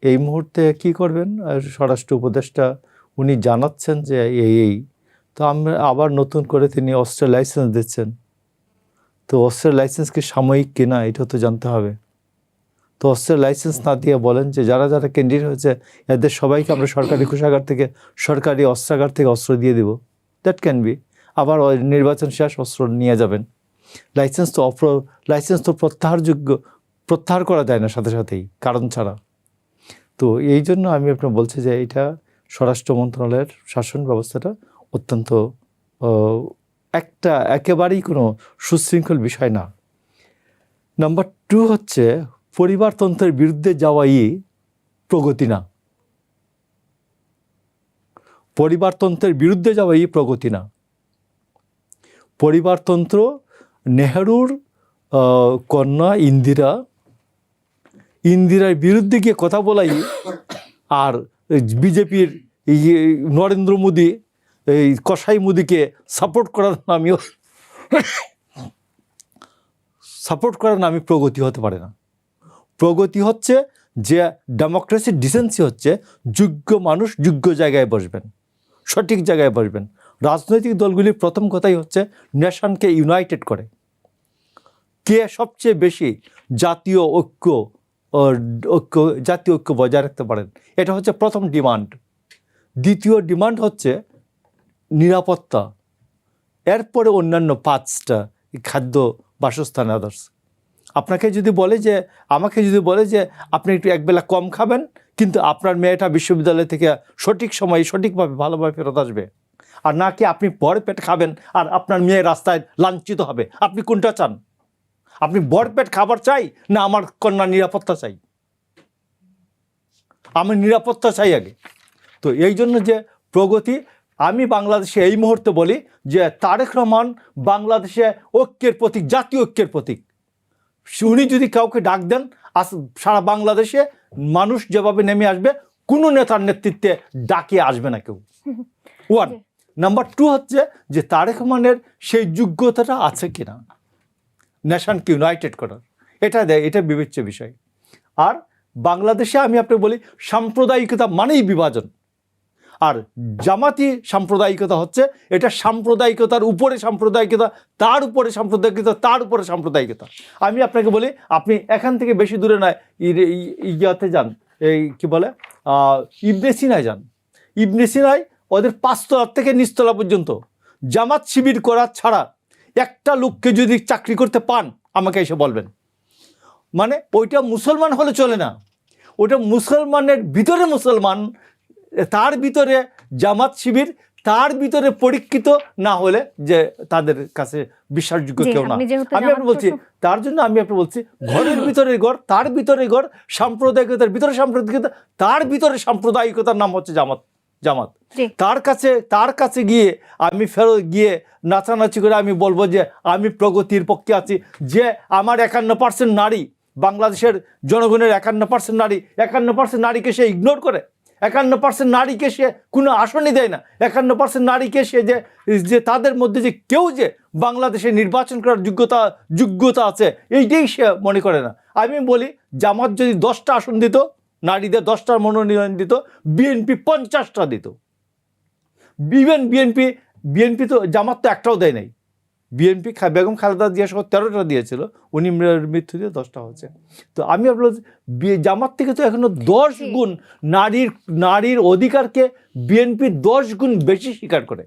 এই মুহূর্তে কি করবেন, স্বরাষ্ট্র উপদেষ্টা উনি জানাচ্ছেন যে এই তো আমরা আবার নতুন করে তিনি অস্ত্রের লাইসেন্স দিচ্ছেন। তো অস্ত্রের লাইসেন্স কি সাময়িক কিনা এটা তো জানতে হবে। তো অস্ত্রের লাইসেন্স না দিয়ে বলেন যে যারা যারা ক্যান্ডিডেট হয়েছে এদের সবাইকে আমরা সরকারি কোষাগার থেকে, সরকারি অস্ত্রাগার থেকে অস্ত্র দিয়ে দিব, দ্যাট ক্যান বি। আবার নির্বাচন শেষ অস্ত্র নিয়ে যাবেন। লাইসেন্স তো প্রত্যাহার করা যায় না সাথে সাথেই, কারণ ছাড়া। তো এই জন্য আমি আপনার বলছি যে এটা স্বরাষ্ট্র মন্ত্রণালয়ের শাসন ব্যবস্থাটা অত্যন্ত একেবারেই কোনো সুশৃঙ্খল বিষয় না। নাম্বার 2 হচ্ছে পরিবারতন্ত্রের বিরুদ্ধে যাওয়াই প্রগতি না। পরিবারতন্ত্রের বিরুদ্ধে যাওয়াই প্রগতি না। পরিবারতন্ত্র, নেহরুর কন্যা ইন্দিরার বিরুদ্ধে গিয়ে কথা বলাই, আর বিজেপির নরেন্দ্র মোদী, এই কসাই মোদীকে সাপোর্ট করার নামে প্রগতি হতে পারে না। প্রগতি হচ্ছে যে ডেমোক্রেসির ডিসেন্সি হচ্ছে যোগ্য মানুষ যোগ্য জায়গায় বসবেন, সঠিক জায়গায় বসবেন। রাজনৈতিক দলগুলির প্রথম কথাই হচ্ছে নেশনকে ইউনাইটেড করে, কে সবচেয়ে বেশি জাতীয় ঐক্য বজায় রাখতে পারেন, এটা হচ্ছে প্রথম ডিমান্ড। দ্বিতীয় ডিমান্ড হচ্ছে নিরাপত্তা, এরপরে অন্যান্য 5টা, খাদ্য, বাসস্থান, আদার্স। আমাকে যদি বলে যে আপনি একটু একবেলা কম খাবেন, কিন্তু আপনার মেয়েটা বিশ্ববিদ্যালয় থেকে সঠিক সময়ে সঠিকভাবে ভালোভাবে ফেরত আসবে, আর নাকি আপনি ভরপেট খাবেন আর আপনার মেয়ে রাস্তায় লাঞ্ছিত হবে, আপনি কোনটা চান? আপনি ভরপেট খাবার চাই না আমার কন্যা নিরাপত্তা চাই? আমি নিরাপত্তা চাই আগে। তো এই জন্য যে প্রগতি, আমি বাংলাদেশে এই মুহূর্তে বলি যে তারেক রহমান বাংলাদেশে ঐক্যের প্রতীক, জাতীয় ঐক্যের প্রতীক। উনি যদি কাউকে ডাক দেন, সারা বাংলাদেশে মানুষ যেভাবে নেমে আসবে, কোনো নেতার নেতৃত্বে ডাকে আসবে না কেউ। 1 নাম্বার 2 হচ্ছে যে তারেক রহমানের সেই যোগ্যতাটা আছে কিনা নেশনকে ইউনাইটেড করার, এটা বিবেচ্য বিষয়। আর বাংলাদেশে আমি আপনাকে বলি, সাম্প্রদায়িকতা মানেই বিভাজন। আর জামাতি সাম্প্রদায়িকতা হচ্ছে এটা সাম্প্রদায়িকতার উপরে সাম্প্রদায়িকতা, তার উপরে সাম্প্রদায়িকতা, তার উপরে সাম্প্রদায়িকতা। আমি আপনাকে বলি, আপনি এখান থেকে বেশি দূরে নয়, ইয়াতে যান, এই কি বলে, ইবনে সিনায় যান। ইবনে সিনায় ওদের 5 তলা থেকে নিচতলা পর্যন্ত জামাত শিবির করা ছাড়া একটা লোককে যদি চাকরি করতে পান, আমাকে এসে বলবেন। মানে ওইটা মুসলমান হলে চলে না, ওটা মুসলমানের ভিতরে মুসলমান, তার ভিতরে জামাত শিবির, তার ভিতরে পরীক্ষিত না হলে যে তাদের কাছে বিশ্বাসযোগ্য কেউ না। আমি আপনাকে বলছি, তার জন্য আমি আপনাকে বলছি, ঘরের ভিতরে ঘর, তার ভিতরে ঘর, সাম্প্রদায়িকতার ভিতরে সাম্প্রদায়িকতা, তার ভিতরে সাম্প্রদায়িকতার নাম হচ্ছে জামাত। তার কাছে গিয়ে আমি ফেরত গিয়ে নাচানাচি করে আমি বলবো যে আমি প্রগতির পক্ষে আছি, যে আমার 51% নারী, বাংলাদেশের জনগণের 51% নারী, 51% নারীকে সে ইগনোর করে, 51% নারীকে সে কোনো আসনই দেয় না, 51% নারীকে সে যে তাদের মধ্যে যে কেউ যে বাংলাদেশে নির্বাচন করার যোগ্যতা আছে, এইটাই সে মনে করে না। আমি বলি, জামাত যদি 10টা আসন দিত, নারীদের 10টার মনোনয়ন দিত, বিএনপি 50টা দিত। ইভেন বিএনপি তো জামাত তো একটাও দেয় নাই। বিএনপি বেগম খালেদা জিয়া সহ 13টা দিয়েছিল, উনি মৃত্যু দিয়ে 10টা হচ্ছে। তো আমি আপনার জামাত থেকে তো এখনো 10 গুণ নারীর অধিকারকে বিএনপি 10 গুণ বেশি স্বীকার করে।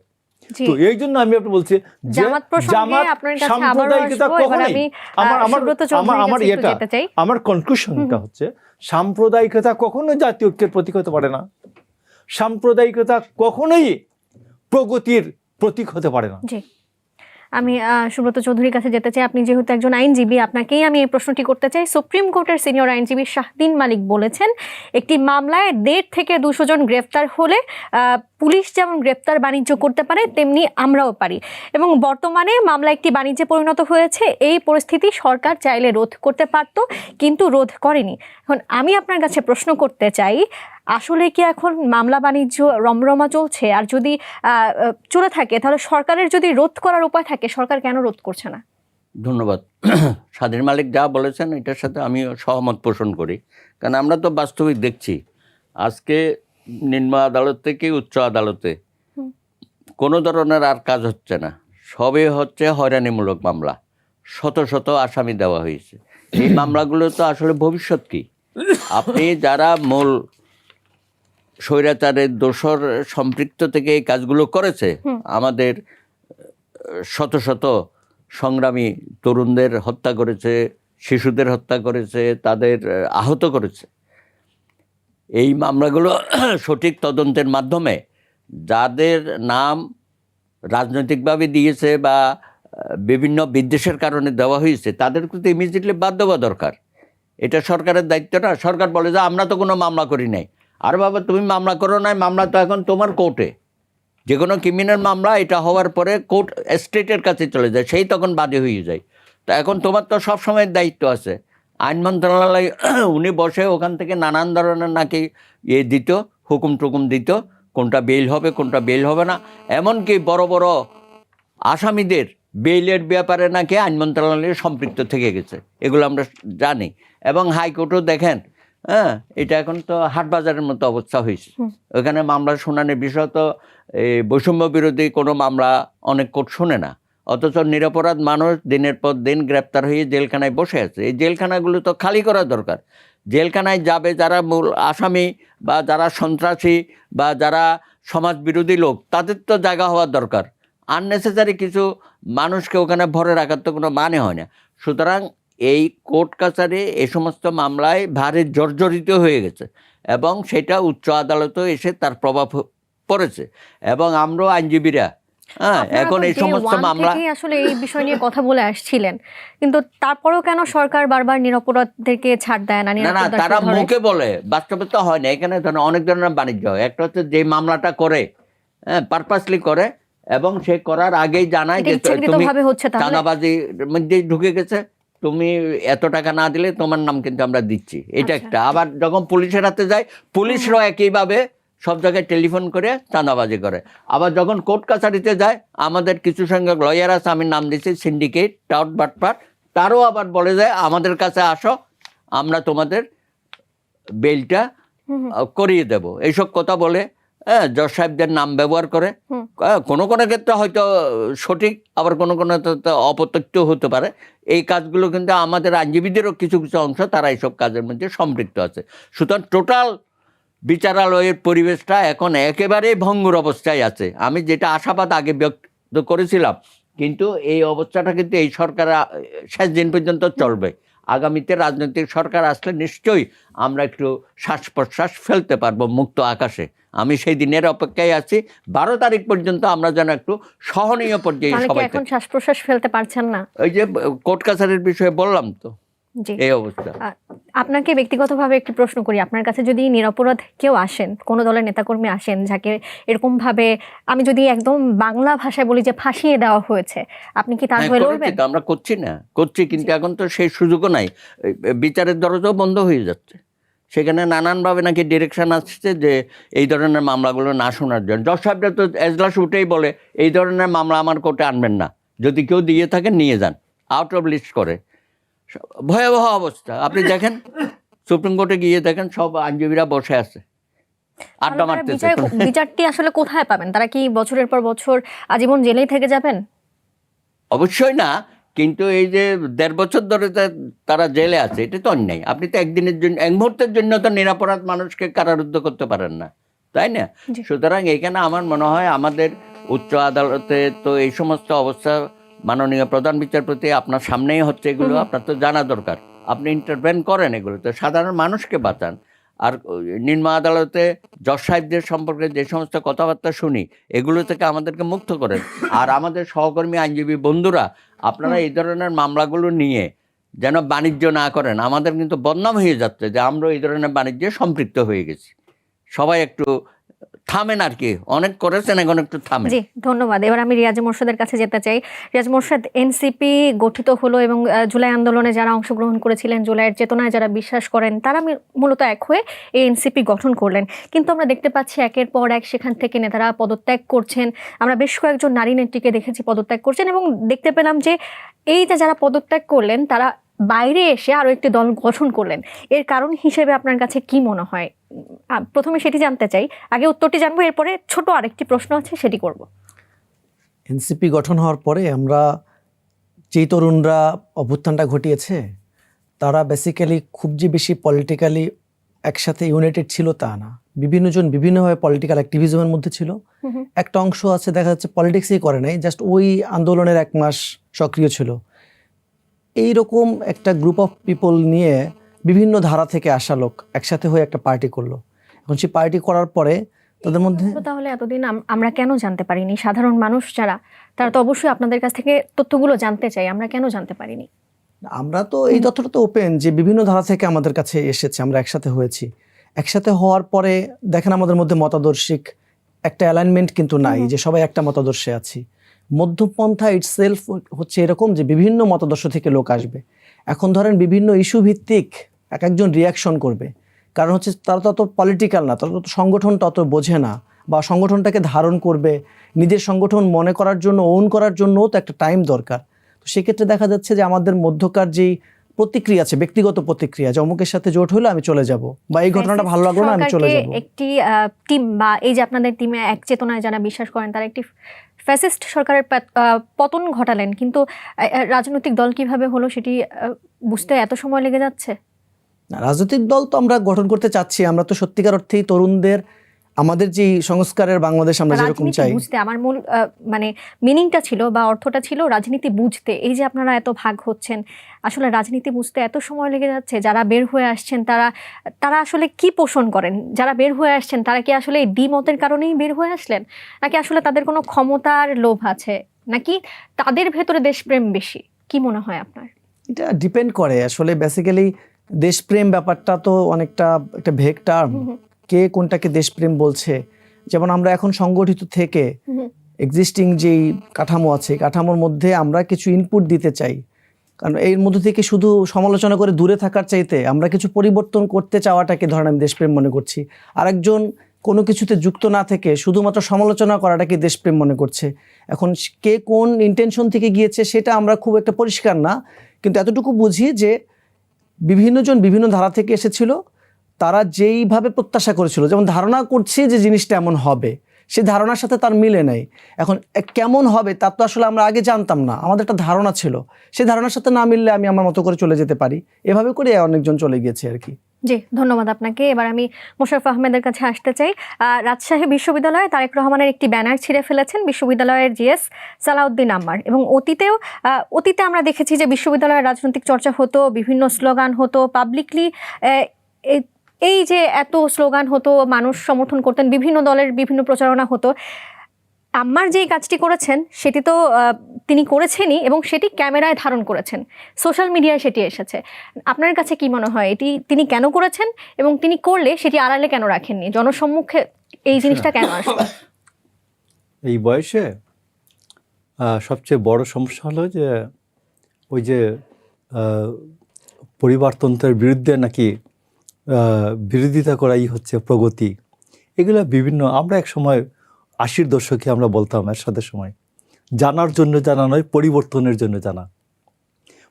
জি। তো এই জন্য আমি আপনাকে বলছি যে জামাত প্রসঙ্গে আপনার কাছে আবারও সাম্প্রদায়িকতা আসবো। এবার কখনোই আমি আমার সুব্রত চৌধুরীর আমার কাছে একটু এটা যেতে চাই। আমার কনক্লুশনটা হচ্ছে সাম্প্রদায়িকতা কখনো জাতীয় ঐক্যের প্রতীক হতে পারে না, সাম্প্রদায়িকতা কখনোই প্রগতির প্রতীক হতে পারে না। জি, আমি সুব্রত চৌধুরীর কাছে যেতে চাই। আপনি যেহেতু একজন আইনজীবী, আপনাকেই আমি এই প্রশ্নটি করতে চাই। সুপ্রিম কোর্টের সিনিয়র আইনজীবী শাহদিন মালিক বলেছেন, একটি মামলায় 1.5 থেকে 200 জন গ্রেফতার হলে পুলিশ যেমন গ্রেফতার বাণিজ্য করতে পারে তেমনি আমরাও পারি, এবং বর্তমানে মামলা একটি বাণিজ্যে পরিণত হয়েছে। এই পরিস্থিতি সরকার চাইলে রোধ করতে পারত, কিন্তু রোধ করেনি। এখন আমি আপনার কাছে প্রশ্ন করতে চাই, আসলে কি এখন মামলা বাণিজ্য রমরমা চলছে? আর যদি চলে থাকে, তাহলে সরকারের যদি রোধ করার উপায় থাকে, সরকার কেন রোধ করছে না? ধন্যবাদ। স্বাধীন মালিক যা বলেছেন এটার সাথে আমি সহমত পোষণ করি, কারণ আমরা তো বাস্তবিক দেখছি আজকে নিম্ন আদালত থেকে উচ্চ আদালতে কোনো ধরনের আর কাজ হচ্ছে না, সবই হচ্ছে হয়রানিমূলক মামলা। শত শত আসামি দেওয়া হয়েছে। এই মামলাগুলো তো আসলে ভবিষ্যৎ কি? আপনি যারা মূল স্বৈরাচারের দোসর সম্পৃক্ত থেকে এই কাজগুলো করেছে, আমাদের শত শত সংগ্রামী তরুণদের হত্যা করেছে, শিশুদের হত্যা করেছে, তাদের আহত করেছে। এই মামলাগুলো সঠিক তদন্তের মাধ্যমে যাদের নাম রাজনৈতিকভাবে দিয়েছে বা বিভিন্ন বিদ্বেষের কারণে দেওয়া হয়েছে, তাদের কিন্তু ইমিডিয়েটলি বাদ দেওয়া দরকার। এটা সরকারের দায়িত্ব না। সরকার বলে যে আমরা তো কোনো মামলা করি নাই। আর বাবা, তুমি মামলা করো নাই, মামলা তো এখন তোমার কোর্টে। যে কোনো ক্রিমিনাল মামলা এটা হওয়ার পরে কোর্ট স্টেটের কাছে চলে যায়, সেই তখন বাদী হয়ে যায়। তো এখন তোমার তো সবসময় দায়িত্ব আছে। আইন মন্ত্রণালয় উনি বসে ওখান থেকে নানান ধরনের নাকি দিত, হুকুম টুকুম দিত, কোনটা বেইল হবে কোনটা বেইল হবে না। এমনকি বড় বড় আসামিদের বেইলের ব্যাপারে নাকি আইন মন্ত্রণালয় সম্পৃক্ত থেকে গেছে, এগুলো আমরা জানি। এবং হাইকোর্টও দেখেন, এটা এখন তো হাটবাজারের মতো অবস্থা হয়েছে। ওখানে মামলা শুনানির বিষয় তো বৈষম্য বিরোধী কোনো মামলা অনেক কোর্ট শোনে না, অথচ নিরপরাধ মানুষ দিনের পর দিন গ্রেপ্তার হয়ে জেলখানায় বসে আছে। এই জেলখানাগুলো তো খালি করা দরকার। জেলখানায় যাবে যারা মূল আসামি বা যারা সন্ত্রাসী বা যারা সমাজ বিরোধী লোক, তাদের তো জায়গা হওয়ার দরকার। আননেসেসারি কিছু মানুষকে ওখানে ভরে রাখার তো কোনো মানে হয় না। সুতরাং এই কোর্ট কাছারি এই সমস্ত মামলায় ভারী জর্জরিত হয়ে গেছে, এবং সেটা উচ্চ আদালতেও এসে তার প্রভাব পড়েছে। এবং আমরাও আইনজীবীরা এখন এই সমস্ত মামলা আসলে এই বিষয় নিয়ে কথা বলে আসছিলেন, কিন্তু তারপরেও কেন সরকার বারবার নিরপরাধদেরকে ছাড় দেয় না? না, তারা মুখে বলে, বাস্তবে তো হয় না। এখানে অনেক ধরনের বাণিজ্য হয়। একটা হচ্ছে যে মামলাটা করে পারপাসলি করে, এবং সে করার আগেই জানায় যে তুমি চাঁদাবাজির মধ্যে ঢুকে গেছে, তুমি এত টাকা না দিলে তোমার নাম কিন্তু আমরা দিচ্ছি। এটা একটা। আবার যখন পুলিশের হাতে যায়, পুলিশরাও একইভাবে সব জায়গায় টেলিফোন করে চাঁদাবাজি করে। আবার যখন কোর্ট কাছারিতে যায়, আমাদের কিছু সংখ্যক লয়ার আছে, আমি নাম দিচ্ছি সিন্ডিকেট, টাউট, বাটপার, তারও আবার বলে যায় আমাদের কাছে আসো, আমরা তোমাদের বেলটা করিয়ে দেব। এইসব কথা বলে জজ সাহেবদের নাম ব্যবহার করে। কোনো কোনো ক্ষেত্রে হয়তো সঠিক, আবার কোনো কোনো অপতথ্য হতে পারে। এই কাজগুলো কিন্তু আমাদের আইনজীবীদেরও কিছু কিছু অংশ তারা এইসব কাজের মধ্যে সম্পৃক্ত আছে। সুতরাং টোটাল বিচারালয়ের পরিবেশটা এখন একেবারেই ভঙ্গুর অবস্থায় আছে। আমি যেটা আশাবাদ আগে ব্যক্ত করেছিলাম, কিন্তু এই অবস্থাটা কিন্তু এই সরকার শেষ দিন পর্যন্ত চলবে। আগামীতে রাজনৈতিক সরকার আসলে নিশ্চয়ই আমরা একটু শ্বাস প্রশ্বাস ফেলতে পারবো মুক্ত আকাশে। আমি সেই দিনের অপেক্ষায় আছি। 12 তারিখ পর্যন্ত আমরা যেন একটু সহনীয় পর্যায়ে সবাই। এখন শ্বাস প্রশ্বাস ফেলতে পারছেন না? ওই যে কোর্ট কাছারির বিষয়ে বললাম তো, এই অবস্থা। আপনাকে ব্যক্তিগতভাবে একটি প্রশ্ন করি, আপনার কাছে যদি নিরপরাধ কেউ আসেন, কোনো দলের নেতাকর্মী আসেন যাকে এরকম ভাবে, আমি যদি একদম বাংলা ভাষায় বলি যে ফাঁসিয়ে দেওয়া হয়েছে, আপনি কি তার হয়ে লড়বেন? আমরা করছি, কিন্তু এখন তো সেই সুযোগও নাই। বিচারের দরজাও বন্ধ হয়ে যাচ্ছে। সেখানে নানানভাবে নাকি ডিরেকশন আসছে যে এই ধরনের মামলাগুলো না শোনার জন্য। জজ সাহেবরা তো এজলাস উঠেই বলে এই ধরনের মামলা আমার কোর্টে আনবেন না, যদি কেউ দিয়ে থাকেন নিয়ে যান, আউট অফ লিস্ট করে। ভয়াবহ অবস্থা। আপনি দেখেন সুপ্রিম কোর্টে গিয়ে দেখেন সব আইনজীবীরা বসে আছে, আড্ডা মারতেছে। বিচারটি আসলে কোথায় পাবেন? তারা কি বছরের পর বছর আজীবন জেলেই থেকে যাবেন? অবশ্যই না, কিন্তু এই যে 1.5 বছর ধরে তারা জেলে আছে, এটা তো অন্যায়। আপনি তো একদিনের জন্য, এক মুহূর্তের জন্য তো নিরাপরাধ মানুষকে কারারুদ্ধ করতে পারেন না, তাই না? জি। সুতরাং এখানে আমার মনে হয় আমাদের উচ্চ আদালতে তো এই সমস্ত অবস্থা, মাননীয় প্রধান বিচারপতি আপনার সামনেই হচ্ছে, এগুলো আপনার তো জানা দরকার। আপনি ইন্টারভেন করেন, এগুলো তো সাধারণ মানুষকে বাঁচান। আর নিম্ন আদালতে জজ সাহেবদের সম্পর্কে যে সমস্ত কথাবার্তা শুনি, এগুলো থেকে আমাদেরকে মুক্ত করেন। আর আমাদের সহকর্মী আইনজীবী বন্ধুরা, আপনারা এই ধরনের মামলাগুলো নিয়ে যেন বাণিজ্য না করেন। আমাদের কিন্তু বদনাম হয়ে যাচ্ছে যে আমরা এই ধরনের বাণিজ্যে সম্পৃক্ত হয়ে গেছি। সবাই একটু থামেন, আর কি অনেক করেছেন, এখন একটু থামেন। জি, ধন্যবাদ। এবার আমি রিয়াজ মোরশেদের কাছে যেতে চাই। রিয়াজ মোরশেদ, এনসিপি গঠিত হলো এবং জুলাই আন্দোলনে যারা অংশগ্রহণ করেছিলেন, জুলাইয়ের চেতনায় যারা বিশ্বাস করেন, তারা মূলত এক হয়ে এই এনসিপি গঠন করলেন। কিন্তু আমরা দেখতে পাচ্ছি একের পর এক সেখান থেকে নেতারা পদত্যাগ করছেন। আমরা বেশ কয়েকজন নারী নেত্রীকে দেখেছি পদত্যাগ করছেন, এবং দেখতে পেলাম যে এই যে যারা পদত্যাগ করলেন তারা বাইরে এসে আরো একটি দল গঠন করলেন। এর কারণ হিসেবে আপনার কাছে কি মনে হয়? প্রথমে সেটি জানতে চাই, আগে উত্তরটি জানবো, এরপরে ছোট আরেকটি প্রশ্ন আছে সেটি করব। এনসিপি গঠন হওয়ার পরে আমরা যেই তরুণরা অভ্যুত্থানটা ঘটিয়েছে, তারা বেসিক্যালি খুব যে বেশি পলিটিক্যালি একসাথে ইউনাইটেড ছিল তা না। বিভিন্নজন বিভিন্নভাবে পলিটিক্যাল অ্যাক্টিভিজমের মধ্যে ছিল। একটা অংশ আছে দেখা যাচ্ছে পলিটিক্সই করে নাই, জাস্ট ওই আন্দোলনের 1 মাস সক্রিয় ছিল। এইরকম একটা গ্রুপ অফ পিপল নিয়ে বিভিন্ন ধারা থেকে আসা লোক একসাথে হয়ে একটা পার্টি করলো। এখন সেই পার্টি করার পরে তাদের মধ্যে, তাহলে এতদিন আমরা কেন জানতে পারিনি? সাধারণ মানুষ যারা, তারা তো অবশ্যই আপনাদের কাছ থেকে তথ্যগুলো জানতে চাই, আমরা কেন জানতে পারিনি? আমরা তো এই তথ্যটা তো ওপেন যে বিভিন্ন ধারা থেকে আমাদের কাছে এসেছে, আমরা একসাথে হয়েছি। একসাথে হওয়ার পরে দেখেন আমাদের মধ্যে মতাদর্শিক একটা অ্যালাইনমেন্ট কিন্তু নাই যে সবাই একটা মতাদর্শে আছি। মধ্যপন্থা ইটসেলফ হচ্ছে এরকম যে বিভিন্ন মতাদর্শ থেকে লোক আসবে। এখন ধরেন বিভিন্ন ইস্যু ভিত্তিক এক একজন রিয়াকশন করবে, কারণ হচ্ছে তারা তো অত পলিটিক্যাল না, তারা তো সংগঠনটা অত বোঝে না, বা সংগঠনটাকে ধারণ করবে, নিজের সংগঠন মনে করার জন্য, ওন করার জন্যও তো একটা টাইম দরকার। তো সেক্ষেত্রে দেখা যাচ্ছে যে আমাদের মধ্যকার যেই প্রতিক্রিয়া আছে, ব্যক্তিগত প্রতিক্রিয়া, যে অমুকের সাথে জোট হলো আমি চলে যাব, বা এই ঘটনাটা ভালো লাগলো না আমি চলে যাব। একটি টিম, বা এই যে আপনাদের টিমে এক চেতনায় যারা বিশ্বাস করেন, তারা একটি ফ্যাসিস্ট সরকারের পতন ঘটালেন, কিন্তু রাজনৈতিক দল কিভাবে হলো সেটি বুঝতে এত সময় লেগে যাচ্ছে? না, রাজনৈতিক দল তো আমরা গঠন করতে চাচ্ছি। আমরা তো সত্যিকার অর্থেই তরুণদের, আমাদের যে সংস্কারের বাংলাদেশ আমরা যেরকম চাই, বুঝতে আমার মূল মানে মিনিংটা ছিল বা অর্থটা ছিল রাজনীতি বুঝতে। এই যে আপনারা এত ভাগ হচ্ছেন, আসলে রাজনীতি বুঝতে এত সময় লেগে যাচ্ছে। যারা বের হয়ে আসছেন তারা আসলে কি পোষণ করেন? যারা বের হয়ে আসছেন তারা কি আসলে এই দ্বিমতের কারণেই বের হয়ে আসলেন, নাকি আসলে তাদের কোনো ক্ষমতার লোভ আছে, নাকি তাদের ভেতরে দেশপ্রেম বেশি? কি মনে হয় আপনার? এটা ডিপেন্ড করে আসলে। বেসিক্যালি দেশপ্রেম ব্যাপারটা তো অনেকটা একটা ভেগ টার্ম, কে কোনটাকে দেশপ্রেম বলছে। যেমন আমরা এখন সংগঠিত থেকে এক্সিস্টিং যেই কাঠামো আছে, কাঠামোর মধ্যে আমরা কিছু ইনপুট দিতে চাই, কারণ এর মধ্যে থেকে শুধু সমালোচনা করে দূরে থাকার চাইতে আমরা কিছু পরিবর্তন করতে চাওয়াটাকে ধরেন আমি দেশপ্রেম মনে করছি। আরেকজন কোনো কিছুতে যুক্ত না থেকে শুধুমাত্র সমালোচনা করাটাকে দেশপ্রেম মনে করছে। এখন কে কোন ইন্টেনশন থেকে গিয়েছে সেটা আমরা খুব একটা পরিষ্কার না, কিন্তু এতটুকু বুঝি যে বিভিন্নজন বিভিন্ন ধারা থেকে এসেছিল, তারা যেইভাবে প্রত্যাশা করেছিল, যেমন ধারণা করছে যে জিনিসটা এমন হবে, সেই ধারণার সাথে তার মিলে নাই। এখন কেমন হবে তার তো আসলে আমরা আগে জানতাম না, আমাদের একটা ধারণা ছিল, সেই ধারণার সাথে না মিললে আমি আমার মতো করে চলে যেতে পারি। এভাবে করে অনেকজন চলে গিয়েছে আর কি। জি, ধন্যবাদ আপনাকে। এবার আমি মোশাররফ আহমেদের কাছে আসতে চাই। রাজশাহী বিশ্ববিদ্যালয়ে তারেক রহমানের একটি ব্যানার ছিঁড়ে ফেলেছেন বিশ্ববিদ্যালয়ের জিএস সালাউদ্দিন আম্মার, এবং অতীতে আমরা দেখেছি যে বিশ্ববিদ্যালয়ের রাজনৈতিক চর্চা হতো, বিভিন্ন স্লোগান হতো পাবলিকলি। এই যে এত স্লোগান হতো, মানুষ সমর্থন করতেন, বিভিন্ন দলের বিভিন্ন প্রচারণা হতো। আম্মার যেই কাজটি করেছেন সেটি তো তিনি করেছেনই, এবং সেটি ক্যামেরায় ধারণ করেছেন, সোশ্যাল মিডিয়ায় সেটি এসেছে। আপনার কাছে কি মনে হয় এটি তিনি কেন করেছেন, এবং তিনি করলে সেটি আড়ালে কেন রাখেননি? জনসম্মুখে এই জিনিসটা কেন আসলো? এই বয়সে সবচেয়ে বড় সমস্যা হলো যে ওই যে পরিবারতন্ত্রের বিরুদ্ধে নাকি বিরোধিতা করাই হচ্ছে প্রগতি। এগুলো বিভিন্ন, আমরা এক সময় 80-র দশকে আমরা বলতাম এরশাদের সময়, জানার জন্য জানা নয়, পরিবর্তনের জন্য জানা।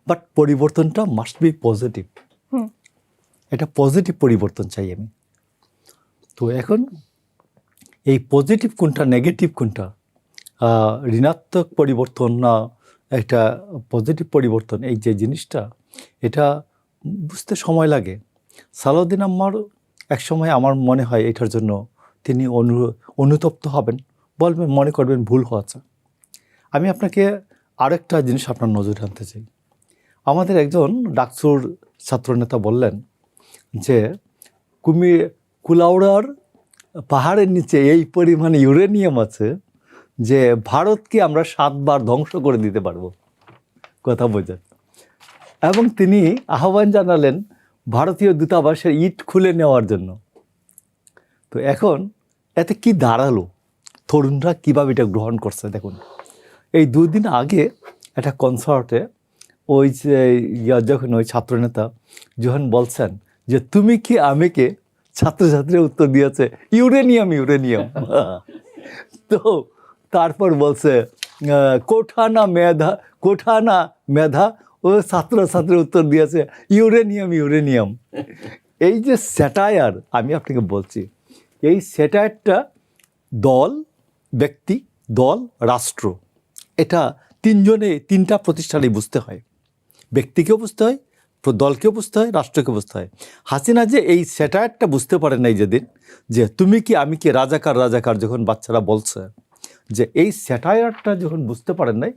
বাট পরিবর্তনটা মাস্ট বি পজিটিভ, এটা পজিটিভ পরিবর্তন চাই আমি। তো এখন এই পজিটিভ কোনটা, নেগেটিভ কোনটা, ঋণাত্মক পরিবর্তন না একটা পজিটিভ পরিবর্তন, এই যে জিনিসটা, এটা বুঝতে সময় লাগে। সালাউদ্দিন আম্মার এক সময় আমার মনে হয় এটার জন্য তিনি অনুতপ্ত হবেন, বলবেন, মনে করবেন ভুল হয়েছে। আমি আপনাকে আরেকটা জিনিস আপনার নজরে আনতে চাই। আমাদের একজন ডাকসুর ছাত্রনেতা বললেন যে কুলাউড়ার পাহাড়ের নিচে এই পরিমাণে ইউরেনিয়াম আছে যে ভারতকে আমরা 7 বার ধ্বংস করে দিতে পারবো। কথা বোঝেন। এবং তিনি আহ্বান জানালেন ভারতীয় দূতাবাসের ইট খুলে নেওয়ার জন্য। তো এখন এতে কি দাঁড়ালো, তরুণরা কীভাবে এটা গ্রহণ করছে দেখুন। এই 2 দিন আগে একটা কনসার্টে ওই যে যখন ওই ছাত্রনেতা যখন বলছেন যে তুমি কি আমি কে, ছাত্রছাত্রী উত্তর দিয়েছে ইউরেনিয়াম ইউরেনিয়াম। তো তারপর বলছে কোঠানা মেধা, ও ছাত্রছাত্রী উত্তর দিয়েছে ইউরেনিয়াম ইউরেনিয়াম। এই যে স্যাটায়ার, আমি আপনাকে বলছি, এই স্যাটায়ারটা দল, ব্যক্তি, দল, রাষ্ট্র, এটা তিনটা প্রতিষ্ঠানেই বুঝতে হয়। ব্যক্তিকেও বুঝতে হয়, দলকেও বুঝতে হয়, রাষ্ট্রকে বুঝতে হয়। হাসিনা যে এই স্যাটায়ারটা বুঝতে পারে নাই যেদিন, যে তুমি কি আমি কি, রাজাকার রাজাকার যখন বাচ্চারা বলছে, যে এই স্যাটায়ারটা যখন বুঝতে পারেন নাই,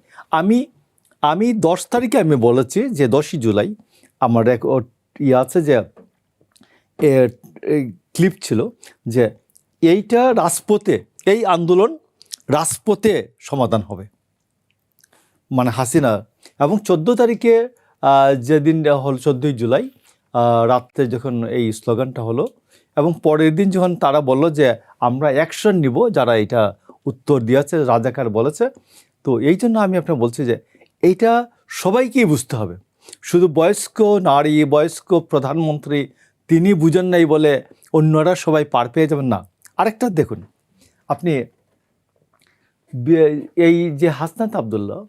আমি 10 তারিখে আমি বলেছি যে 10ই জুলাই আমার এক আছে যে ক্লিপ ছিল যে এইটা রাজপথে, এই আন্দোলন রাজপথে সমাধান হবে, মানে হাসিনা। এবং 14 তারিখে যেদিন হল 14ই জুলাই রাত্রে যখন এই স্লোগানটা হলো, এবং পরের দিন যখন তারা বললো যে আমরা অ্যাকশন নিব, যারা এটা উত্তর দিয়েছে রাজাকার বলেছে। তো এই জন্য আমি আপনাকে বলছি যে এইটা সবাইকেই বুঝতে হবে। শুধু বয়স্ক নারী, বয়স্ক প্রধানমন্ত্রী তিনি বুঝেন নাই বলে অন্যরা সবাই পার পেয়ে যাবেন না। আরেকটা দেখুন, আপনি এই যে হাসনাত আবদুল্লাহ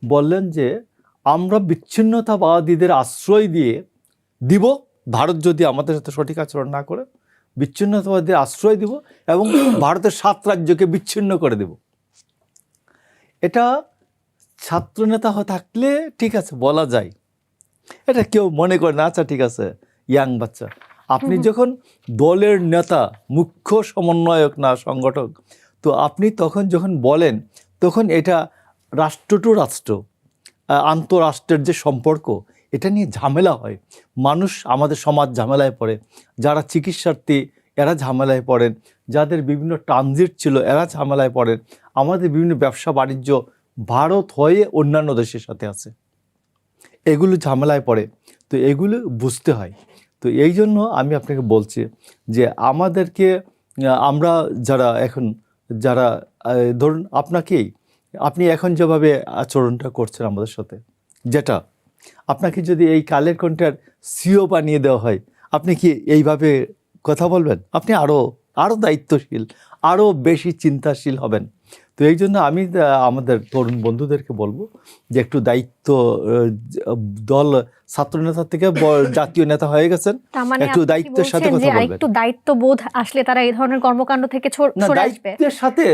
বললেন যে আমরা বিচ্ছিন্নতাবাদীদের আশ্রয় দিব, ভারত যদি আমাদের সাথে সঠিক আচরণ না করে বিচ্ছিন্নতাবাদীদের আশ্রয় দিব এবং ভারতের 7 রাজ্যকে বিচ্ছিন্ন করে দেব। এটা ছাত্রনেতা থাকলে ঠিক আছে বলা যায়, এটা কেউ মনে করে না, আচ্ছা ঠিক আছে ইয়াং বাচ্চা। আপনি যখন দলের নেতা, মুখ্য সমন্বয়ক না সংগঠক, তো আপনি তখন যখন বলেন, তখন এটা রাষ্ট্র টু রাষ্ট্র, আন্তঃরাষ্ট্রের যে সম্পর্ক, এটা নিয়ে ঝামেলা হয়। মানুষ, আমাদের সমাজ ঝামেলায় পড়ে, যারা চিকিৎসার্থী এরা ঝামেলায় পড়েন, যাদের বিভিন্ন ট্রানজিট ছিল এরা ঝামেলায় পড়েন, আমাদের বিভিন্ন ব্যবসা বাণিজ্য ভারত হয়ে অন্যান্য দেশের সাথে আছে, এগুলো ঝামেলায় পড়ে। তো এগুলো বুঝতে হয়। তো এই জন্য আমি আপনাকে বলছি যে আমাদেরকে, আমরা যারা ধরুন আপনি এখন যেভাবে আচরণটা করছেন আমাদের সাথে, যেটা আপনাকে যদি এই কালের কণ্ঠের সিও বানিয়ে দেওয়া হয়, আপনি কি এইভাবে কথা বলবেন? আপনি আরও দায়িত্বশীল, আরও বেশি চিন্তাশীল হবেন। তো এই জন্য আমি আমাদের তরুণ বন্ধুদেরকে বলবো যে একটু দায়িত্ব, দল ছাত্রনেতা থেকে জাতীয় নেতা হয়ে গেছেন, একটু দায়িত্বের সাথে কথা বলবেন। একটু দায়িত্ববোধ আসলে তারা এই ধরনের কর্মকাণ্ড থেকে সরে আসবে। দায়িত্বের সাথে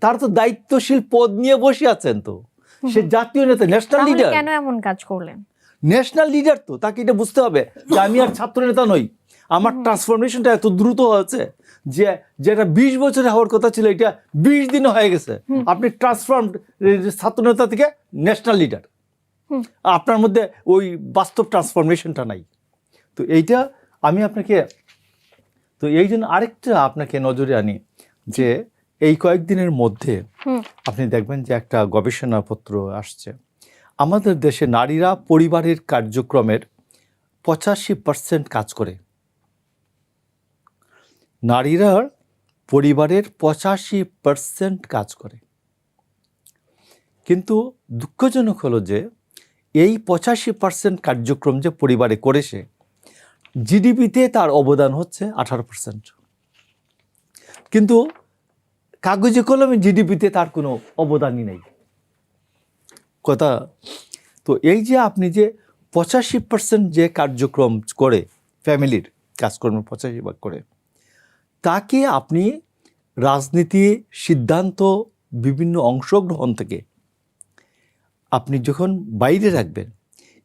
তার তো দায়িত্বশীল পদ নিয়ে বসে আছেন, তো সে জাতীয় নেতা, ন্যাশনাল লিডার। কেন এমন কাজ করলেন? ন্যাশনাল লিডার, তো তাকে এটা বুঝতে হবে যে আমি আর ছাত্র নেতা নই, আমার ট্রান্সফরমেশনটা এত দ্রুত হয়েছে যে যেটা 20 বছরে হওয়ার কথা ছিল এটা 20 দিনে হয়ে গেছে। আপনি ট্রান্সফর্ম ছাত্র নেতা থেকে ন্যাশনাল লিডার, আপনার মধ্যে ওই বাস্তব ট্রান্সফরমেশনটা নাই। তো এইটা আমি আপনাকে, তো এই জন্য আরেকটা আপনাকে নজরে আনি যে এই কয়েকদিনের মধ্যে আপনি দেখবেন যে একটা গবেষণাপত্র আসছে, আমাদের দেশে নারীরা পরিবারের কার্যক্রমের 85% কাজ করে। নারীরা পরিবারের 85% কাজ করে, কিন্তু দুঃখজনক হলো যে এই 85% কার্যক্রম যে পরিবারে করেছে, জিডিপিতে তার অবদান হচ্ছে 18%, কিন্তু কাগজে কলমে জিডিপিতে তার কোনো অবদানই নেই। কথা তো এই যে আপনি যে 85% যে কার্যক্রম করে, ফ্যামিলির কাজকর্ম 85% করে, তাকে আপনি রাজনীতি, সিদ্ধান্ত, বিভিন্ন অংশগ্রহণ থেকে আপনি যখন বাইরে রাখবেন,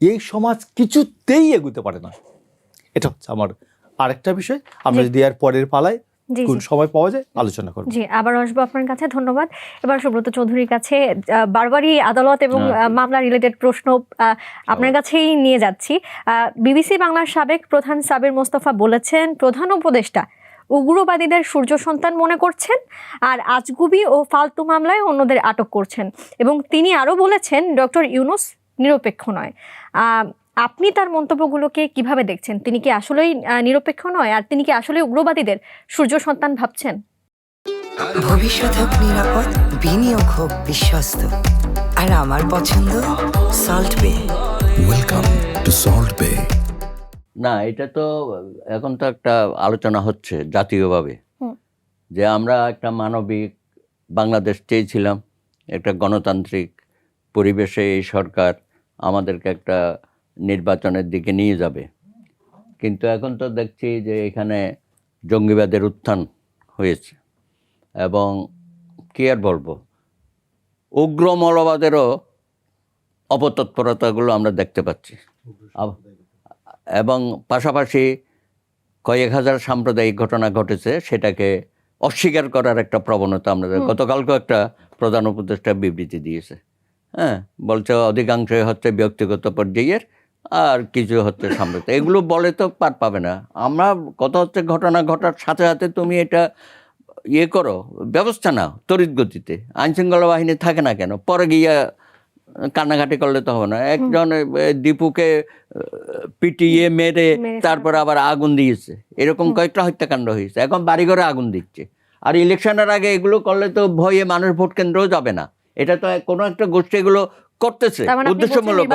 এই সমাজ কিছুতেই এগুতে পারে না। এটা হচ্ছে আমার আরেকটা বিষয়। আমরা যদি আর পরের পালায় জি কোন জি সময় পাওয়া যায় আলোচনা করব। জি, আবার আসবো আপনার কাছে। ধন্যবাদ। এবার সুব্রত চৌধুরীর কাছে বারবারই আদালত এবং মামলা রিলেটেড প্রশ্ন আপনার কাছেই নিয়ে যাচ্ছি। বিবিসি বাংলার সাবেক প্রধান সাবির মোস্তফা বলেছেন প্রধান উপদেষ্টা উগ্রবাদীদের সূর্য সন্তান মনে করছেন আর আজগুবি ও ফালতু মামলায় অন্যদের আটক করছেন, এবং তিনি আরও বলেছেন ডক্টর ইউনূস নিরপেক্ষ নয়। আপনি তার মন্তব্যগুলোকে কিভাবে দেখছেন? তিনি কি আসলেই নিরপেক্ষ নয়, আর তিনি কি আসলে উগ্রবাদীদের সূর্য সন্তান ভাবছেন? ভবিষ্যৎ হোক নিরাপদ, বিনিয়োগ হোক বিশ্বস্ত, আর আমার পছন্দ সল্ট বে। Welcome to Salt Bay. না, এটা তো এখন তো একটা আলোচনা হচ্ছে জাতীয়ভাবে যে আমরা একটা মানবিক বাংলাদেশ চেয়েছিলাম, একটা গণতান্ত্রিক পরিবেশে এই সরকার আমাদেরকে একটা নির্বাচনের দিকে নিয়ে যাবে। কিন্তু এখন তো দেখছি যে এখানে জঙ্গিবাদের উত্থান হয়েছে, এবং কি আর বলবো, উগ্র মৌলবাদেরও অপতৎপরতাগুলো আমরা দেখতে পাচ্ছি। এবং পাশাপাশি কয়েক হাজার সাম্প্রদায়িক ঘটনা ঘটেছে, সেটাকে অস্বীকার করার একটা প্রবণতা আমরা গতকালকে একটা প্রধান উপদেষ্টা বিবৃতি দিয়েছে। হ্যাঁ, বলছে অধিকাংশই হচ্ছে ব্যক্তিগত পর্যায়ের, আর কিছু হচ্ছে সাম্প্রদায়িক। এগুলো বলে তো পার পাবে না। আমরা কথা হচ্ছে ঘটনা ঘটার সাথে সাথে তুমি এটা ইয়ে করো, ব্যবস্থা নাও তড়িৎ গতিতে। আইনশৃঙ্খলা বাহিনী থাকে না কেন? পরে গিয়া কান্নাকাটি করলে তো হবে না। একজন দীপুকে পিটিয়ে মেরে তারপর আবার আগুন দিয়েছে, এরকম কয়েকটা হত্যাকাণ্ড হয়েছে। এখন বাড়িঘরে আগুন দিচ্ছে। আর ইলেকশনের আগে এগুলো করলে তো ভয়ে মানুষ ভোট কেন্দ্রেও যাবে না। এটা তো কোনো একটা গোষ্ঠী এগুলো করতেছে উদ্দেশ্যমূলক।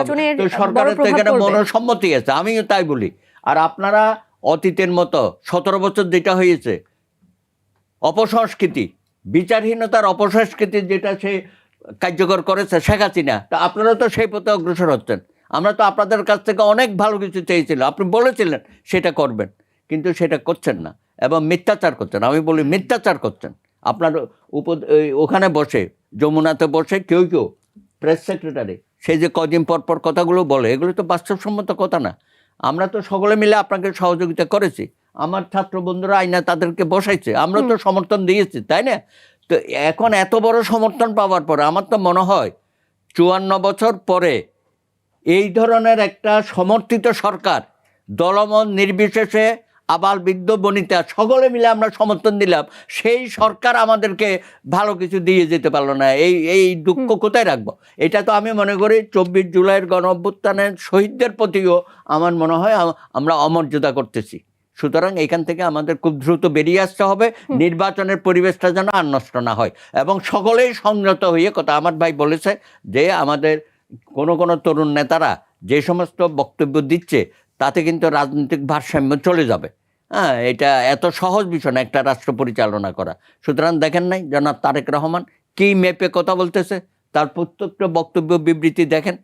তো সরকারের তো এখানে মনসম্মতি আছে, আমিও তাই বলি। আর আপনারা অতীতের মতো 17 বছর যেটা হয়েছে অপসংস্কৃতি, বিচারহীনতার অপসংস্কৃতি যেটা সে কার্যকর করেছে শেখ হাসিনা, তা আপনারা তো সেই পথে অগ্রসর হচ্ছেন। আমরা তো আপনাদের কাছ থেকে অনেক ভালো কিছু চেয়েছিলাম, আপনি বলেছিলেন সেটা করবেন, কিন্তু সেটা করছেন না, এবং মিথ্যাচার করছেন। আমি বলি মিথ্যাচার করছেন। আপনার ওখানে বসে যমুনাতে বসে কেউ কেউ প্রেস সেক্রেটারি সেই যে কদিন পর পর কথাগুলো বলে, এগুলো তো বাস্তবসম্মত কথা না। আমরা তো সকলে মিলে আপনাকে সহযোগিতা করেছি, আমার ছাত্র বন্ধুরা আইনা তাদেরকে বসাইছে, আমরা তো সমর্থন দিয়েছি, তাই না? তো এখন এত বড় সমর্থন পাওয়ার পরে আমার তো মনে হয় 54 বছর পরে এই ধরনের একটা সমর্থিত সরকার, দলমত নির্বিশেষে আবাল বৃদ্ধ বনিতা সকলে মিলে আমরা সমর্থন দিলাম, সেই সরকার আমাদেরকে ভালো কিছু দিয়ে যেতে পারলো না। এই দুঃখ কোথায় রাখবো? এটা তো আমি মনে করি 24 জুলাইয়ের গণ অভ্যুত্থানের শহীদদের প্রতিও আমার মনে হয় আমরা অমর্যাদা করতেছি। সুতরাং এখান থেকে আমাদের খুব দ্রুত বেরিয়ে আসতে হবে, নির্বাচনের পরিবেশটা যেন আর নষ্ট না হয়, এবং সকলেই সংযত হয়ে কথা। আমার ভাই বলেছে যে আমাদের কোনো তরুণ নেতারা যে সমস্ত বক্তব্য দিচ্ছে তাতে কিন্তু রাজনৈতিক ভারসাম্য চলে যাবে। হ্যাঁ, এটা এত সহজ বিষয় না একটা রাষ্ট্র পরিচালনা করা। সুতরাং দেখেন নাই জনাব তারেক রহমান কি মেপে কথা বলতেছে, তার প্রত্যেকটা বক্তব্য বিবৃতি দেখেন।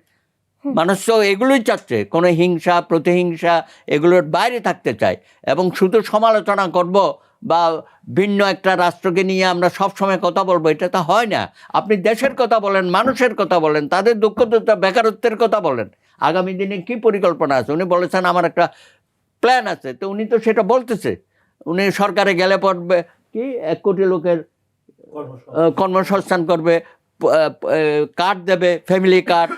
মানুষ তো এগুলোই চাচ্ছে, কোনো হিংসা প্রতিহিংসা এগুলোর বাইরে থাকতে চায়, এবং শুধু সমালোচনা করব বা ভিন্ন একটা রাষ্ট্রকে নিয়ে আমরা সব সময় কথা বলবো, এটা তো হয় না। আপনি দেশের কথা বলেন, মানুষের কথা বলেন, তাদের দুঃখ দুঃখ বেকারত্বের কথা বলেন, আগামী দিনে কি পরিকল্পনা আছে। উনি বলেছেন আমার একটা প্ল্যান আছে, তো উনি তো সেটা বলতেছে। উনি সরকারে গেলে পড়বে কি 1 কোটি লোকের কর্মসংস্থান করবে, কার্ড দেবে, ফ্যামিলি কার্ড,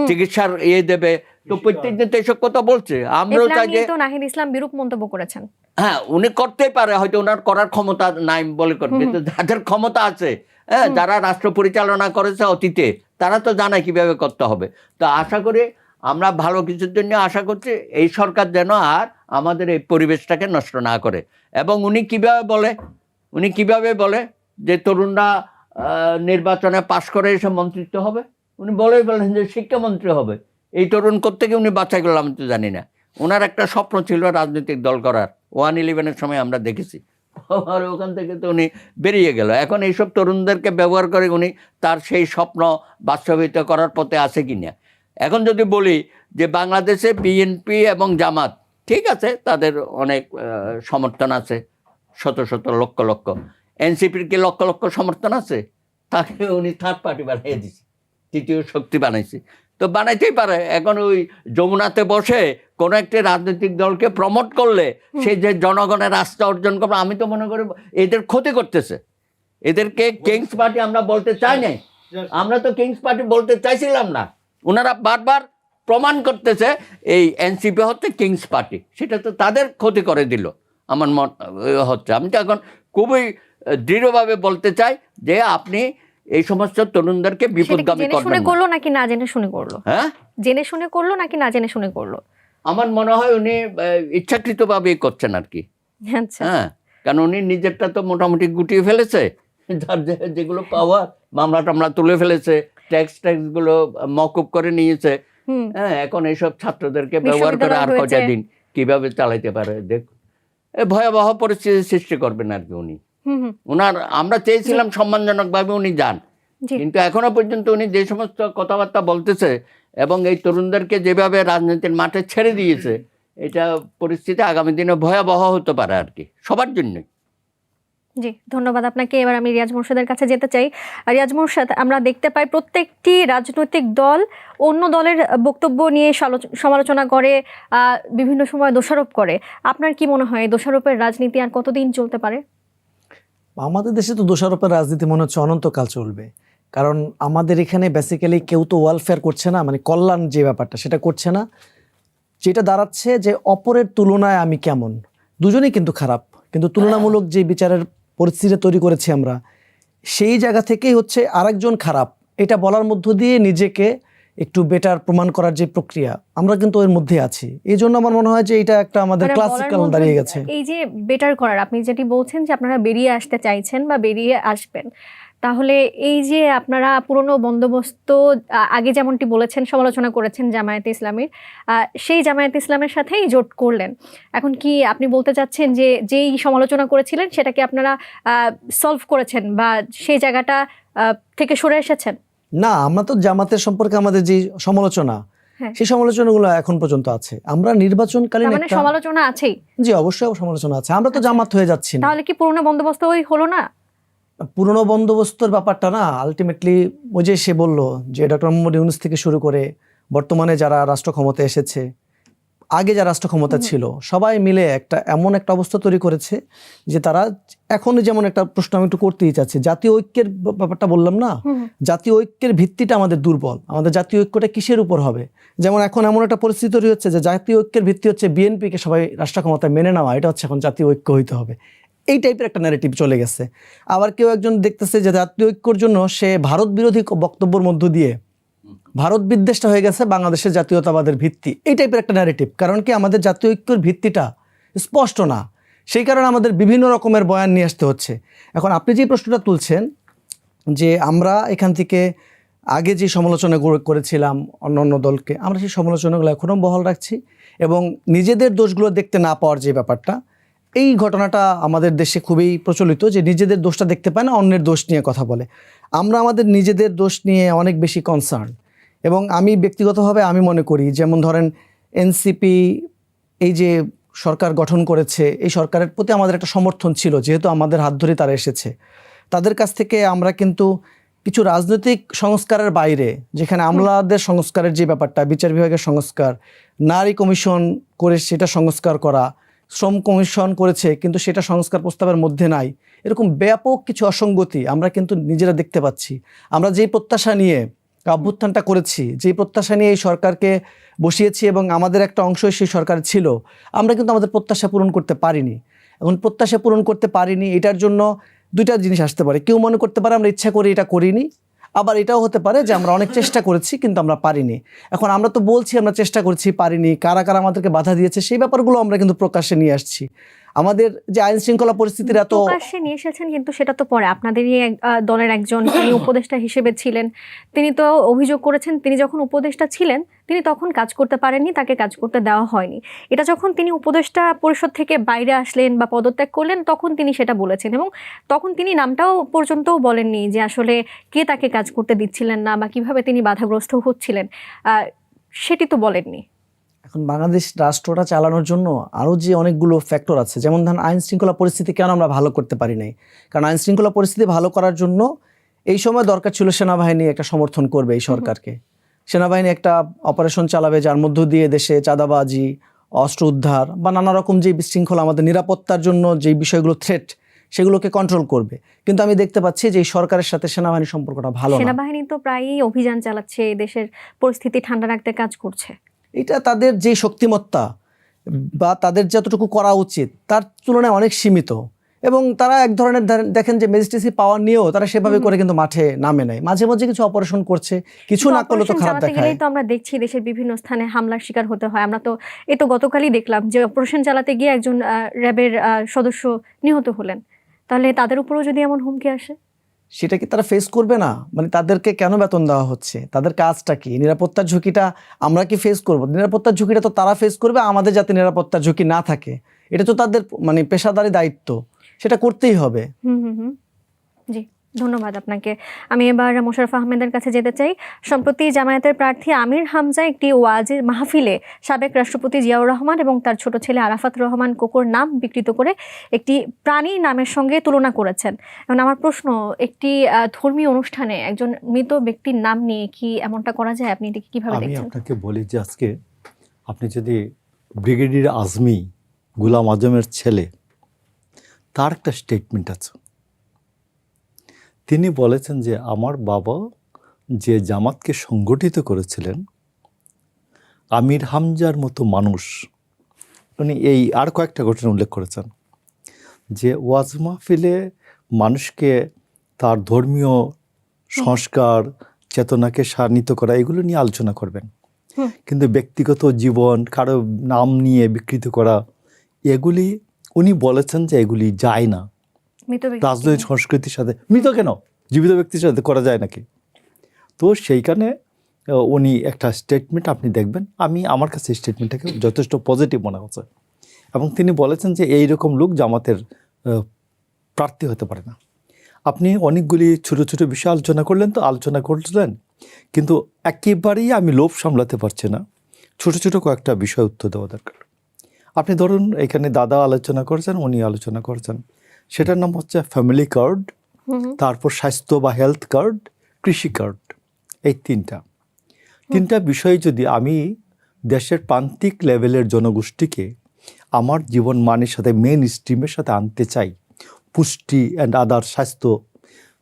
চিকিৎসার দেবে। তো প্রত্যেক দিন তো এইসব কথা বলছে। আমরাও চাই যে নাহিদ ইসলাম বিরূপ মন্তব্য করেছেন। হ্যাঁ, উনি করতেই পারে, হয়তো ওনার করার ক্ষমতা নাই বলে করবে, কিন্তু যাদের ক্ষমতা আছে, হ্যাঁ, যারা রাষ্ট্র পরিচালনা করেছে অতীতে, তারা তো জানে কিভাবে করতে হবে। তো আশা করি আমরা ভালো কিছুর জন্য আশা করছি এই সরকার যেন আর আমাদের এই পরিবেশটাকে নষ্ট না করে। এবং উনি কিভাবে বলে যে তরুণরা নির্বাচনে পাশ করে এসে মন্ত্রিত্ব হবে। উনি বলেন যে শিক্ষামন্ত্রী হবে। এই তরুণ কোত্থেকে উনি বাছাই করলাম আমি তো জানি না। ওনার একটা স্বপ্ন ছিল রাজনৈতিক দল করার, 111-এর সময় আমরা দেখেছি। আর ওখান থেকে তো উনি বেরিয়ে গেল। এখন এইসব তরুণদেরকে ব্যবহার করে উনি তার সেই স্বপ্ন বাস্তবায়িত করার পথে আছে কি না। এখন যদি বলি যে বাংলাদেশে বিএনপি এবং জামাত, ঠিক আছে, তাদের অনেক সমর্থন আছে, শত শত লক্ষ লক্ষ। এনসিপির কি লক্ষ লক্ষ সমর্থন আছে? তাকে উনি থার্ড পার্টি বানিয়ে দিচ্ছে। তৃতীয় শক্তি বানাইছি, তো বানাইতেই পারে। এখন ওই যমুনাতে বসে কোনো একটি রাজনৈতিক দলকে প্রমোট করলে সে যে জনগণের আস্থা অর্জন করবে, আমি তো মনে করি এদের ক্ষতি করতেছে। এদেরকে কিংস পার্টি আমরা বলতে চাই নাই, আমরা তো কিংস পার্টি বলতে চাইছিলাম না। ওনারা বারবার প্রমাণ করতেছে এই এনসিপি হচ্ছে কিংস পার্টি, সেটা তো তাদের ক্ষতি করে দিল আমার মন হচ্ছে। আমি তো এখন খুবই দৃঢ়ভাবে বলতে চাই যে আপনি এই সমস্ত তরুণদেরকে বিপদগামী জেনে শুনে করবেন না। করলো নাকি না জেনে শুনে করলো? হ্যাঁ, জেনে শুনে করলো নাকি না জেনে শুনে করলো? আমার মনে হয় উনি ইচ্ছাকৃতভাবেই করছেন আর কি। আচ্ছা, হ্যাঁ, কারণ উনি নিজেরটা তো মোটামুটি গুটিয়ে ফেলেছে, যার যেগুলো পাওয়ার মামলা টামলা তুলে ফেলেছে, ট্যাক্স গুলো মকুব করে নিয়েছে। হ্যাঁ, এখন এইসব ছাত্রদেরকে ব্যবহার করে আর কয়টা দিন কিভাবে চালাইতে পারে দেখ, ভয়াবহ পরিস্থিতি সৃষ্টি করবেন আর কি উনি। ওনার আমরা চেয়েছিলাম সম্মানজনক ভাবে উনি যান, জি। কিন্তু এখনো পর্যন্ত উনি যে সমস্ত কথাবার্তা বলতেছে এবং এই তরুণদেরকে যেভাবে রাজনীতির মাঠে ছেড়ে দিয়েছে, এটা পরিস্থিতি আগামী দিনে ভয়াবহ হতে পারে আর কি, সবার জন্যই। জি, ধন্যবাদ আপনাকে। এবার আমি রিয়াজ মোরশেদের কাছে যেতে চাই। রিয়াজ মোরশেদ, আমরা দেখতে পাই প্রত্যেকটি রাজনৈতিক দল অন্য দলের বক্তব্য নিয়ে সমালোচনা করে, বিভিন্ন সময় দোষারোপ করে। আপনার কি মনে হয় দোষারোপের রাজনীতি আর কতদিন চলতে পারে? আমাদের দেশে তো দোষারোপের রাজনীতি মনে হচ্ছে অনন্তকাল চলবে, কারণ আমাদের এখানে বেসিক্যালি কেউ তো ওয়েলফেয়ার করছে না, মানে কল্যাণ যে ব্যাপারটা সেটা করছে না, যেটা দাঁড়াচ্ছে যে অপরের তুলনায় আমি কেমন, দুজনেই কিন্তু খারাপ, কিন্তু তুলনামূলক যে বিচারের পরিস্থিতি তৈরি করেছি আমরা, সেই জায়গা থেকেই হচ্ছে আরেকজন খারাপ এটা বলার মধ্য দিয়ে নিজেকে একটু বেটার প্রমাণ করার যে প্রক্রিয়া, আমরা কিন্তু এর মধ্যে আছি। এই জন্য আমার মনে হয় যে এটা একটা আমাদের মানে ক্লাসিক্যাল বলার মধ্যে দাঁড়িয়ে গেছে। এই যে বেটার করার, আপনি যেটি বলছেন যে আপনারা বেরিয়ে আসতে চাইছেন বা বেরিয়ে আসবেন, তাহলে এই যে আপনারা পুরনো বন্দোবস্ত আগে যেমনটি বলেছেন সমালোচনা করেছেন জামায়াতে ইসলামীর, সেই জামায়াতে ইসলামের সাথেই জোট করলেন, এখন কি আপনি বলতে চাচ্ছেন যে যেই সমালোচনা করেছিলেন সেটাকে আপনারা সলভ করেছেন বা সেই জায়গাটা থেকে সরে এসেছেন? না, আমরা তো জামাতের সম্পর্কে আমাদের যে সমালোচনা, হ্যাঁ। সেই সমালোচনাগুলো এখন পর্যন্ত আছে। আমরা নির্বাচনকালীন তার মানে সমালোচনা আছেই। জি, অবশ্যই সমালোচনা আছে। আমরা তো জামাত হয়ে যাচ্ছি না। তাহলে কি পুরনো বন্দোবস্ত ওই হলো না? পুরনো বন্দোবস্তর ব্যাপারটা না, আলটিমেটলি ওই যে সে বলল যে ডক্টর মোহাম্মদ ইউনূস থেকে শুরু করে বর্তমানে যারা রাষ্ট্র ক্ষমতায় এসেছে, আগে যারা রাষ্ট্র ক্ষমতা ছিল, সবাই মিলে এমন একটা অবস্থা তৈরি করেছে যে তারা এখন যেমন একটা প্রশ্ন আমি একটু করতেই চাচ্ছি, জাতীয় ঐক্যের ব্যাপারটা বললাম না, জাতীয় ঐক্যের ভিত্তিটা আমাদের দুর্বল। আমাদের জাতীয় ঐক্যটা কিসের উপর হবে? যেমন এখন এমন একটা পরিস্থিতি তৈরি হচ্ছে যে জাতীয় ঐক্যের ভিত্তি হচ্ছে বিএনপিকে সবাই রাষ্ট্র ক্ষমতায় মেনে নেওয়া, এটা হচ্ছে এখন জাতীয় ঐক্য হইতে হবে, এই টাইপের একটা ন্যারেটিভ চলে গেছে। আবার কেউ একজন দেখতেছে যে জাতীয় ঐক্যর জন্য সে ভারত বিরোধী বক্তব্যের মধ্য দিয়ে ভারত বিদ্বেষটা হয়ে গেছে বাংলাদেশের জাতীয়তাবাদের ভিত্তি, এই টাইপের একটা ন্যারেটিভ। কারণ কি আমাদের জাতীয় ঐক্যের ভিত্তিটা স্পষ্ট না, সেই কারণে আমাদের বিভিন্ন রকমের বয়ান নিয়ে আসতে হচ্ছে। এখন আপনি যে প্রশ্নটা তুলছেন যে আমরা এখান থেকে আগে যে সমালোচনা করেছিলাম অন্য দলকে, আমরা সেই সমালোচনাগুলো এখনও বহাল রাখছি, এবং নিজেদের দোষগুলো দেখতে না পাওয়ার যে ব্যাপারটা, এই ঘটনাটা আমাদের দেশে খুবই প্রচলিত, যে নিজেদের দোষটা দেখতে পায় না, অন্যের দোষ নিয়ে কথা বলে। আমরা আমাদের নিজেদের দোষ নিয়ে অনেক বেশি কনসার্ন, এবং আমি ব্যক্তিগতভাবে আমি মনে করি, যেমন ধরেন এনসিপি এই যে সরকার গঠন করেছে, এই সরকারের প্রতি আমাদের একটা সমর্থন ছিল, যেহেতু আমাদের হাত ধরে তারা এসেছে। তাদের কাছ থেকে আমরা কিন্তু কিছু রাজনৈতিক সংস্কারের বাইরে, যেখানে আমলাদের সংস্কারের যে ব্যাপারটা, বিচার বিভাগের সংস্কার, নারী কমিশন করে সেটা সংস্কার করা, শ্রম কমিশন করেছে কিন্তু সেটা সংস্কার প্রস্তাবের মধ্যে নাই, এরকম ব্যাপক কিছু অসঙ্গতি আমরা কিন্তু নিজেরা দেখতে পাচ্ছি। আমরা যেই প্রত্যাশা নিয়ে অভ্যুত্থানটা করেছি, যেই প্রত্যাশা নিয়ে এই সরকারকে বসিয়েছি এবং আমাদের একটা অংশ সেই সরকার ছিল, আমরা কিন্তু আমাদের প্রত্যাশা পূরণ করতে পারিনি। এখন প্রত্যাশা পূরণ করতে পারিনি, এটার জন্য দুইটা জিনিস আসতে পারে। কেউ মনে করতে পারে আমরা ইচ্ছা করে এটা করিনি, আবার এটাও হতে পারে যে আমরা অনেক চেষ্টা করেছি কিন্তু আমরা পারিনি। এখন আমরা তো বলছি আমরা চেষ্টা করছি, পারিনি, কারা কারা আমাদেরকে বাধা দিয়েছে সেই ব্যাপারগুলো আমরা কিন্তু প্রকাশ্যে নিয়ে আসছি। আমাদের যে আইন শৃঙ্খলা পরিস্থিতির এত প্রকাশ্যে নিয়ে এসেছেন, কিন্তু সেটা তো পরে আপনাদেরই দলের একজন তিনি উপদেষ্টা হিসেবে ছিলেন, তিনি তো অভিযোগ করেছেন তিনি যখন উপদেষ্টা ছিলেন তিনি তখন কাজ করতে পারেননি, তাকে কাজ করতে দেওয়া হয়নি। এটা যখন তিনি উপদেষ্টা পরিষদ থেকে বাইরে আসলেন বা পদত্যাগ করলেন তখন তিনি সেটা বলেছেন, এবং তখন তিনি নামটাও পর্যন্তও বলেননি যে আসলে কে তাকে কাজ করতে দিচ্ছিলেন না বা কিভাবে তিনি বাধাগ্রস্ত হচ্ছিলেন, সেটি তো বলেননি। এখন বাংলাদেশ রাষ্ট্রটা চালানোর জন্য আরও যে অনেকগুলো ফ্যাক্টর আছে, যেমন ধরেন আইন শৃঙ্খলা পরিস্থিতি কেন আমরা ভালো করতে পারি নাই, কারণ আইন শৃঙ্খলা পরিস্থিতি ভালো করার জন্য এই সময় দরকার ছিল সেনাবাহিনী একটা সমর্থন করবে এই সরকারকে। সেনাবাহিনী একটা অপারেশন চালাবে যার মধ্য দিয়ে দেশে চাঁদাবাজি, অস্ত্র উদ্ধার বা নানা রকম যে বিশৃঙ্খলা, আমাদের নিরাপত্তার জন্য যে বিষয়গুলো থ্রেট, সেগুলোকে কন্ট্রোল করবে। কিন্তু আমি দেখতে পাচ্ছি যে এই সরকারের সাথে সেনাবাহিনীর সম্পর্কটা ভালো না। সেনাবাহিনী তো প্রায়ই অভিযান চালাচ্ছে, দেশের পরিস্থিতি ঠান্ডা রাখতে কাজ করছে। এটা তাদের যে শক্তিমত্তা বা তাদের যতটুকু করা উচিত তার তুলনায় অনেক সীমিত, এবং তারা এক ধরনের দেখেন যে ম্যাজিস্ট্রেসি পাওয়ার নিয়েও তারা সেভাবে করে কিন্তু মাঠে নামে নাই। মাঝে মাঝে কিছু অপারেশন করছে, কিছু না করলে তো অপারেশন খারাপ চালাতে দেখায়। গেলেই তো আমরা দেখছি দেশের বিভিন্ন স্থানে হামলার শিকার হতে হয়। আমরা তো এই তো গতকালই দেখলাম যে অপারেশন চালাতে গিয়ে একজন র্যাবের সদস্য নিহত হলেন। তাহলে তাদের উপরেও যদি এমন হুমকি আসে, সেটা কি তারা ফেস করবে না? মানে তাদেরকে কেন বেতন দেওয়া হচ্ছে? তাদের কাজটা কি? নিরাপত্তার ঝুঁকিটা আমরা কি ফেস করব? নিরাপত্তার ঝুঁকিটা তো তারা ফেস করবে, আমাদের যাতে নিরাপত্তার ঝুঁকি না থাকে, এটা তো তাদের মানে পেশাদারি দায়িত্ব, সেটা করতেই হবে। জি, ধন্যবাদ আপনাকে। আমি এবার মোশাররফ আহমেদের কাছে যেতে চাই। সম্প্রতি জামায়াতের প্রার্থী আমির হামজা একটি ওয়াজের মাহফিলে সাবেক রাষ্ট্রপতি জিয়াউর রহমান এবং তার ছোট ছেলে আরাফাত রহমান কোকোর নাম বিকৃত করে একটি প্রাণী নামের সঙ্গে তুলনা করেছেন। এখন আমার প্রশ্ন, একটি ধর্মীয় অনুষ্ঠানে একজন মৃত ব্যক্তির নাম নিয়ে কি এমনটা করা যায়? আপনি এটাকে কিভাবে আমি দেখছেন? আপনাকে বলি যে আজকে আপনি যদি ব্রিগেডিয়ার আজমি, গোলাম আজমের ছেলে, তার একটা স্টেটমেন্ট আছে। তিনি বলেছেন যে আমার বাবা যে জামাতকে সংগঠিত করেছিলেন, আমির হামজার মতো মানুষ, উনি এই আর কয়েকটা ঘটনা উল্লেখ করেছেন যে ওয়াজ মাহফিলে মানুষকে তার ধর্মীয় সংস্কার চেতনাকে শানিত করা, এগুলো নিয়ে আলোচনা করবেন, কিন্তু ব্যক্তিগত জীবন, কারো নাম নিয়ে বিকৃত করা, এগুলি উনি বলেছেন যে এগুলি যায় না মৃত ব্যক্তি রাজনৈতিক সংস্কৃতির সাথে। মৃত কেন, জীবিত ব্যক্তির সাথে করা যায় নাকি? তো সেইখানে উনি একটা স্টেটমেন্ট আপনি দেখবেন, আমার কাছে স্টেটমেন্টটাকে যথেষ্ট পজিটিভ মনে হচ্ছে, এবং তিনি বলেছেন যে এইরকম লোক জামাতের প্রার্থী হতে পারে না। আপনি অনেকগুলি ছোটো ছোটো বিষয় আলোচনা করলেন, কিন্তু একেবারেই আমি লোভ সামলাতে পারছি না, ছোটো ছোটো কয়েকটা বিষয় উত্তর দেওয়া দরকার। আপনি ধরুন এখানে দাদা আলোচনা করেছেন, উনি আলোচনা করেছেন, সেটার নাম হচ্ছে ফ্যামিলি কার্ড, তারপর স্বাস্থ্য বা হেলথ কার্ড, কৃষি কার্ড। এই তিনটা বিষয় যদি আমি দেশের প্রান্তিক লেভেলের জনগোষ্ঠীকে আমার জীবন মানের সাথে মেন স্ট্রিমের সাথে আনতে চাই, পুষ্টি অ্যান্ড আদার স্বাস্থ্য,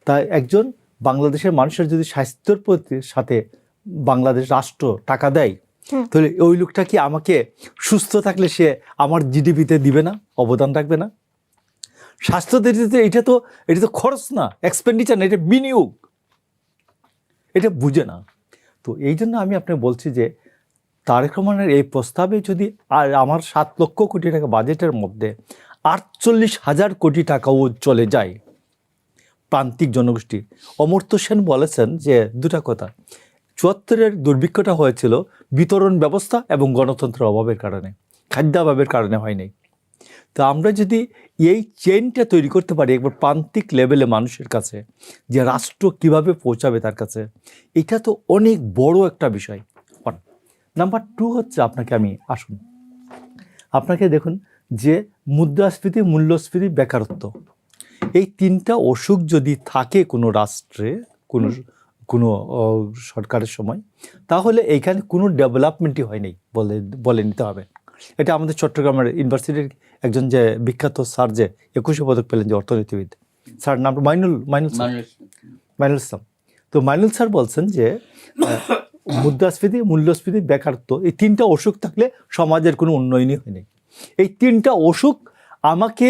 তাই একজন বাংলাদেশের মানুষের যদি স্বাস্থ্যের প্রতি সাথে বাংলাদেশ রাষ্ট্র টাকা দেয়, তাহলে ওই লোকটা কি আমাকে সুস্থ থাকলে সে আমার জিডিপিতে দিবে না, অবদান রাখবে না? স্বাস্থ্য দিতে এটা তো খরচ না, এক্সপেন্ডিচার না, এটা বিনিয়োগ, এটা বুঝে না। তো এই জন্য আমি আপনাকে বলছি যে তারেক রহমানের এই প্রস্তাবে যদি আর আমার 7 লক্ষ কোটি টাকা বাজেটের মধ্যে 48,000 কোটি টাকাও চলে যায় প্রান্তিক জনগোষ্ঠী। অমর্ত্য সেন বলেছেন যে দুটা কথা, 74-এর দুর্ভিক্ষটা হয়েছিল বিতরণ ব্যবস্থা এবং গণতন্ত্রের অভাবের কারণে, খাদ্যাভাবের কারণে হয়নি। তো আমরা যদি এই চেইনটা তৈরি করতে পারি একবার প্রান্তিক লেভেলে মানুষের কাছে, যে রাষ্ট্র কিভাবে পৌঁছাবে তার কাছে, এটা তো অনেক বড় একটা বিষয়। নাম্বার 2 হচ্ছে আপনাকে দেখুন যে মুদ্রাস্ফীতি, মূল্যস্ফীতি, বেকারত্ব, এই 3টা অসুখ যদি থাকে কোনো রাষ্ট্রে, কোনো সরকারের সময়, তাহলে এইখানে কোনো ডেভেলপমেন্টই হয়নি বলে নিতে হবে। এটা আমাদের চট্টগ্রামের ইউনিভার্সিটির একজন যে বিখ্যাত স্যার, যে 21 পদক পেলেন, যে অর্থনীতিবিদ স্যার, নাম মাইনুল ইসলাম। তো মাইনুল স্যার বলছেন যে মুদ্রাস্ফীতি, মূল্যস্ফীতি, বেকারত্ব, এই 3টা অসুখ থাকলে সমাজের কোনো উন্নয়নই হয়নি। এই 3টা অসুখ আমাকে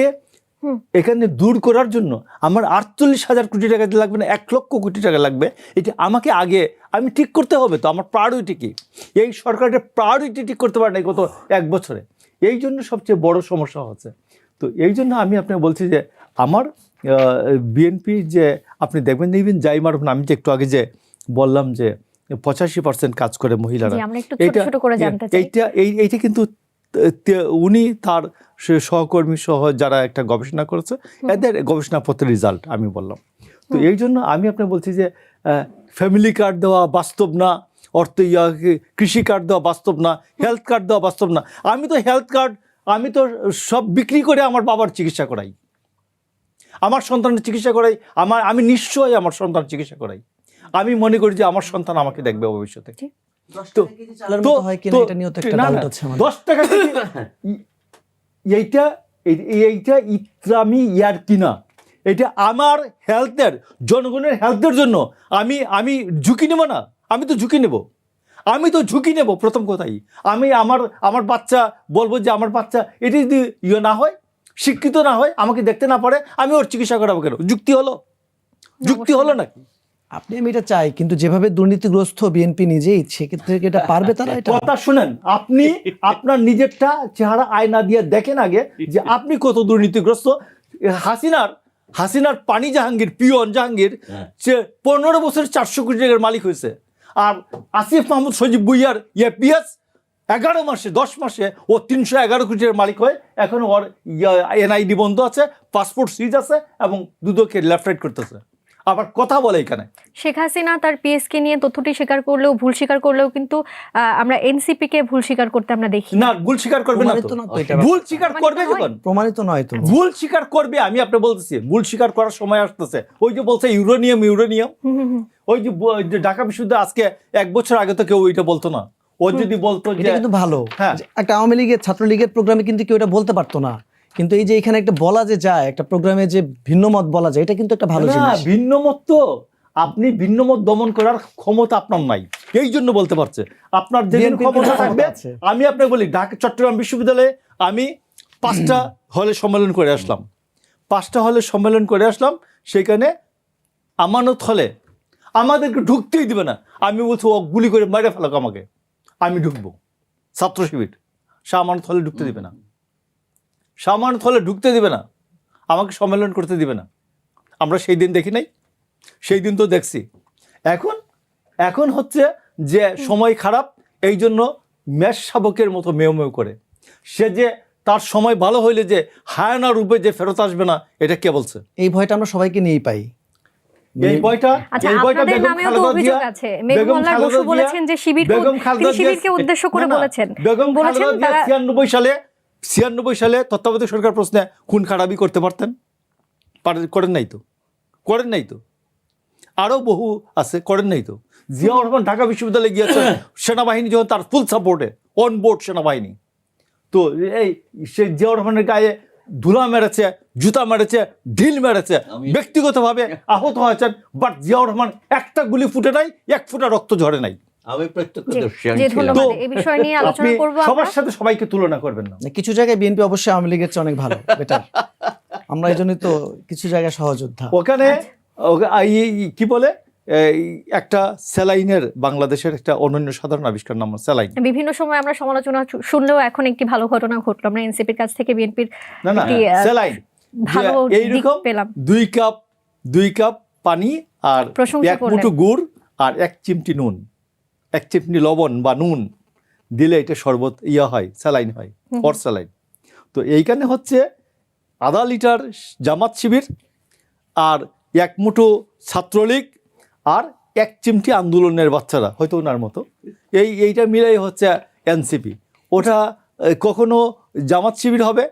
এখানে দূর করার জন্য আমার 48,000 কোটি টাকা লাগবে না, 1 লক্ষ কোটি টাকা লাগবে। এটা আমাকে আগে আমি ঠিক করতে হবে। তো আমার প্রায়োরিটি কি? এই সরকারের প্রায়োরিটি ঠিক করতে পারে না গত 1 বছরে, এই জন্য সবচেয়ে বড় সমস্যা হচ্ছে। তো এই জন্য আমি আপনাকে বলছি যে আমার বিএনপি, যে আপনি দেখবেন ইভেন জাইমার, আমি যে একটু আগে যে বললাম যে 85% কাজ করে মহিলারা, এইটা কিন্তু উনি তার সহকর্মী সহ যারা একটা গবেষণা করেছে, এদের গবেষণাপত্রের রেজাল্ট আমি বললাম। তো এই জন্য আমি আপনাকে বলছি যে ফ্যামিলি কার্ড দেওয়া বাস্তব না, কৃষি কার্ড দেওয়া বাস্তব না, হেলথ কার্ড দেওয়া বাস্তব না। আমি তো হেলথ কার্ড আমি তো সব বিক্রি করে আমার বাবার চিকিৎসা করাই। আমার সন্তানের চিকিৎসা করাই, আমি নিশ্চয়ই আমার সন্তানের চিকিৎসা করাই। আমি মনে করি যে আমার সন্তান আমাকে দেখবে ভবিষ্যতে। চালের মতো হয় কিনা এটা নিয়েও তো একটা ডাউট আছে আমাদের। 10 টাকা কেজি এইটা ইসলামী ইয়ার কিনা, এটা আমার হেলথের, জনগণের হেলথের জন্য আমি ঝুঁকি নেব না? আমি তো ঝুঁকি নেব প্রথম কথাই। আমি আমার বাচ্চা বলবো যে আমার বাচ্চা এটি যদি না হয়, শিক্ষিত না হয়, আমাকে দেখতে না পারে, আমি ওর চিকিৎসা করাবো কেন? যুক্তি হলো নাকি? আমি এটা চাই, কিন্তু যেভাবে দুর্নীতিগ্রস্ত বিএনপি নিজেই, সেক্ষেত্রে কি এটা পারবে তারা? এটা কথা শুনেন, আপনি আপনার নিজেরটা চেহারা আয়না দিয়ে দেখেন আগে যে আপনি কত দুর্নীতিগ্রস্ত। হাসিনার পানি জাহাঙ্গীর, পিয়ন জাহাঙ্গীর, সে 15 বছর 400 কোটি টাকার মালিক হয়েছে। আর আসিফ মাহমুদ সজীব ভুইয়ার পিএস 11 মাসে 10 মাসে ও 311 কোটি টাকার মালিক হয়। এখন ওর এনআইডি বন্ধ আছে, পাসপোর্ট সিজ আছে এবং দুদকে লেফট রাইট করতেছে, আবার কথা বলে এখানে। শেখ হাসিনা তার পিএসকে নিয়ে তথ্যটি স্বীকার করলেও, ভুল স্বীকার করলেও, কিন্তু আমরা এনসিপি কে ভুল স্বীকার করতে আমরা দেখি না। ভুল স্বীকার করবে না তো, ভুল স্বীকার করবে যখন প্রমাণিত নয় তো ভুল স্বীকার করবে। আমি আপনি বলতেছি ভুল স্বীকার করার সময় আসতেছে। ওই যে বলছে ইউরেনিয়াম, ওই যে ঢাকা বিশ্ববিদ্যালয় আজকে 1 বছর আগে তো কেউ ওইটা বলতো না। ও যদি বলতো যে, এটা কিন্তু ভালো, হ্যাঁ, একটা আওয়ামী লীগের ছাত্রলীগের প্রোগ্রামে কিন্তু কেউ এটা বলতে পারতো না, কিন্তু এই যে এখানে একটা বলা যে যায়, একটা প্রোগ্রামে যে ভিন্ন মত বলা যায়, এটা কিন্তু একটা ভালো জিনিস। ভিন্ন মত তো আপনি ভিন্ন মত দমন করার ক্ষমতা আপনার নাই, এই জন্য বলতে পারছে। আপনার যেদিন ক্ষমতা থাকবে, আমি আপনাকে বলি, ঢাকা চট্টগ্রাম বিশ্ববিদ্যালয়ে আমি 5টা হলে সম্মেলন করে আসলাম। 5টা হলে সম্মেলন করে আসলাম, সেখানে আমানত হলে আমাদেরকে ঢুকতেই দিবে না। আমি বলছি ও গুলি করে মেরে ফেলাক আমাকে, আমি ঢুকবো। ছাত্র শিবির আমানত হলে ঢুকতে দিবে না, আমানত হলে ঢুকতে দিবে না, আমাকে সম্মেলন করতে দিবে না। আমরা সেই দিন দেখি নাই, সেই দিন তো দেখছি। এখন হচ্ছে যে সময় খারাপ, এই জন্য মেষ শাবকের মতো মেয় মেয় করে। সে যে তার সময় ভালো হইলে যে হায়ানা রূপে যে ফেরত আসবে না, এটা কে বলছে? এই ভয়টা আমরা সবাইকে নিয়েই পাই। এই বয়টা আপনাদের নামেও তো অভিযোগ আছে। মেঘমল্লার বসু বলেছেন যে শিবিরকে উদ্দেশ্য করে বলেছেন। বেগম খালেদা জিয়া 96 সালে তত্ত্বাবধায়ক সরকার প্রশ্নে খুন খারাপি করতে পারতেন, করেন নাই তো। আরো বহু আছে, করেন নাই তো। জিয়াউর রহমান ঢাকা বিশ্ববিদ্যালয়ে গিয়েছেন, সেনাবাহিনী যখন তার ফুল সাপোর্টে, অন বোর্ড সেনাবাহিনী। তো এই সে জিয়াউর রহমানের গায়ে ধুলা মেরেছে, জুতা মেরেছে, ঢিল মেরেছে, ব্যক্তিগতভাবে আহত হয়েছেন, বাট জিয়াউর রহমান একটা গুলি ফুটে নাই, 1 ফোঁটা রক্ত ঝরে নাই। আমি প্রত্যক্ষদর্শী। এই বিষয় নিয়ে আলোচনা করব। সবার সাথে সবাইকে তুলনা করবেন না। কিছু জায়গায় বিএনপি অবশ্যই আওয়ামী লীগের চেয়ে অনেক ভালো, বেটার। আমরা এই জন্যই তো কিছু জায়গায় সহযোদ্ধা। ওখানে কি বলে, একটা স্যালাইনের, বাংলাদেশের একটা অনন্য সাধারণ আবিষ্কার, নাম স্যালাইন। বিভিন্ন সময় আমরা সমালোচনা শুনলেও এখন একটি ভালো ঘটনা ঘটলো, আমরা এনসিপির কাছ থেকে বিএনপির না স্যালাইন ভালো এইরকম পেলাম। 2 কাপ পানি আর 1 মুঠো গুড় আর 1 চিমটি নুন, 1 চিমটি লবণ বা নুন দিলে এটা শরবত হয়, স্যালাইন হয়, অর স্যালাইন। তো এইখানে হচ্ছে 1/2 লিটার জামাত শিবির আর 1 মুঠো ছাত্রলীগ আর 1 চিমটি আন্দোলনের বাচ্চারা, হয়তো ওনার মতো, এইটা মিলাই হচ্ছে এনসিপি। ওটা কখনো জামাত শিবির হবে,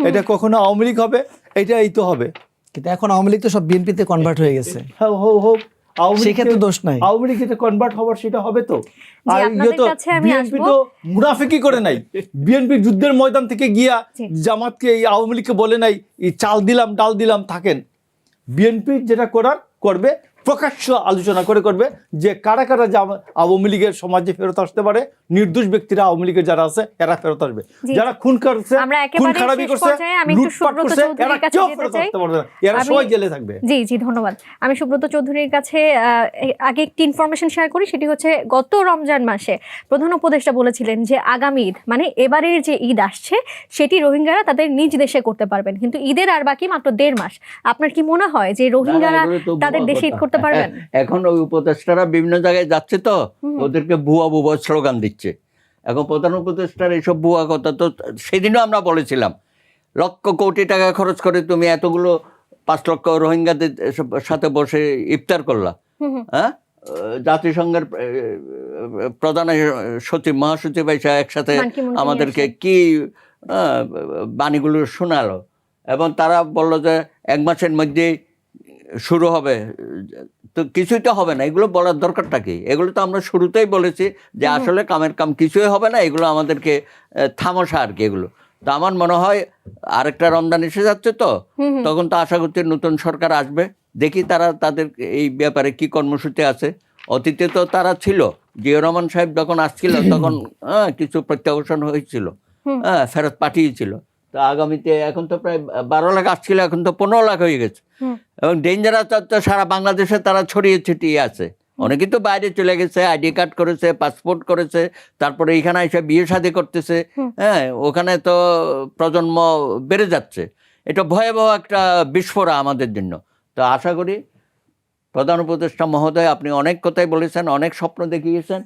এটা কখনো আওয়ামী লীগ হবে, এই তো হবে। কিন্তু এখন আওয়ামী লীগ তো সব বিএনপিতে কনভার্ট হয়ে গেছে। হোক, সেক্ষেত্রে দোষ নাই। আওয়ামী লীগ যেটা কনভার্ট হবার সেটা হবে তো। আর বিএনপি তো মুনাফিকি করে নাই। বিএনপি যুদ্ধের ময়দান থেকে গিয়া জামাতকে, আওয়ামী লীগকে বলে নাই চাল দিলাম ডাল দিলাম থাকেন। বিএনপি যেটা করার করবে, প্রকাশ্য আলোচনা করবে যে কারা যে আওয়ামী লীগের সমাজে ফেরত আসতে পারে। নির্দোষ ব্যক্তিরা আওয়ামী লীগের যারা আছে এরা ফেরত আসবে, যারা খুন করছে, খুন খারাপি করছে, লুটপাট করছে, এরা কেউ ফেরত আসতে পারবে না, এরা সবাই জেলে থাকবে। জি ধন্যবাদ। আমি সুব্রত চৌধুরীর কাছে আগে একটি ইনফরমেশন শেয়ার করি। সেটি হচ্ছে গত রমজান মাসে প্রধান উপদেষ্টা বলেছিলেন যে আগামী ঈদ, মানে এবারের যে ঈদ আসছে, সেটি রোহিঙ্গারা তাদের নিজ দেশে করতে পারবেন, কিন্তু ঈদের আর বাকি মাত্র 1.5 মাস। আপনার কি মনে হয় যে রোহিঙ্গারা তাদের দেশে ঈদ করতে পারবেন? এখন ওই উপদেষ্টারা বিভিন্ন জায়গায় যাচ্ছে, তো ওদেরকে ভুয়া স্লোগান দিচ্ছে। এখন প্রধান উপদেষ্টার এইসব ভুয়া কথা তো সেদিনও আমরা বলেছিলাম, লক্ষ কোটি টাকা খরচ করে তুমি এতগুলো 5 লক্ষ রোহিঙ্গাদের সাথে বসে ইফতার করলা, হ্যাঁ? জাতিসংঘের প্রধান সচিব, মহাসচিব এসে একসাথে আমাদেরকে কি বাণীগুলো শোনালো। এবং তারা বলল যে 1 মাসের মধ্যেই শুরু হবে। তো কিছুই তো হবে না, এগুলো বলার দরকারটা কি? এগুলো তো আমরা শুরুতেই বলেছি যে আসলে কামের কাম কিছুই হবে না, এগুলো আমাদেরকে থামসা আর কি এগুলো। তো আমার মনে হয় আরেকটা রমজান এসে যাচ্ছে, তো তখন তো আশা করছি নতুন সরকার আসবে, দেখি তারা তাদের এই ব্যাপারে কি কর্মসূচি আছে। অতীতে তো তারা ছিল, জিয়াউর রহমান সাহেব যখন আসছিল তখন কিছু প্রত্যাবর্তন হয়েছিল, ফেরত পাঠিয়েছিল। তো আগামীতে এখন তো প্রায় 12 লাখ আসছিল, এখন তো 15 লাখ হয়ে গেছে। এবং ডেঞ্জারাস তো সারা বাংলাদেশে তারা ছড়িয়ে ছিটিয়ে আছে। অনেকেই তো বাইরে চলে গেছে, আইডি কার্ড করেছে, পাসপোর্ট করেছে, তারপরে এখানে এসে বিয়ে শাদী করতেছে। ওখানে তো প্রজন্ম বেড়ে যাচ্ছে। এটা ভয়াবহ একটা বিস্ফোরণ আমাদের জন্য। তো আশা করি প্রধান উপদেষ্টা মহোদয়, আপনি অনেক কথাই বলেছেন, অনেক স্বপ্ন দেখিয়েছেন।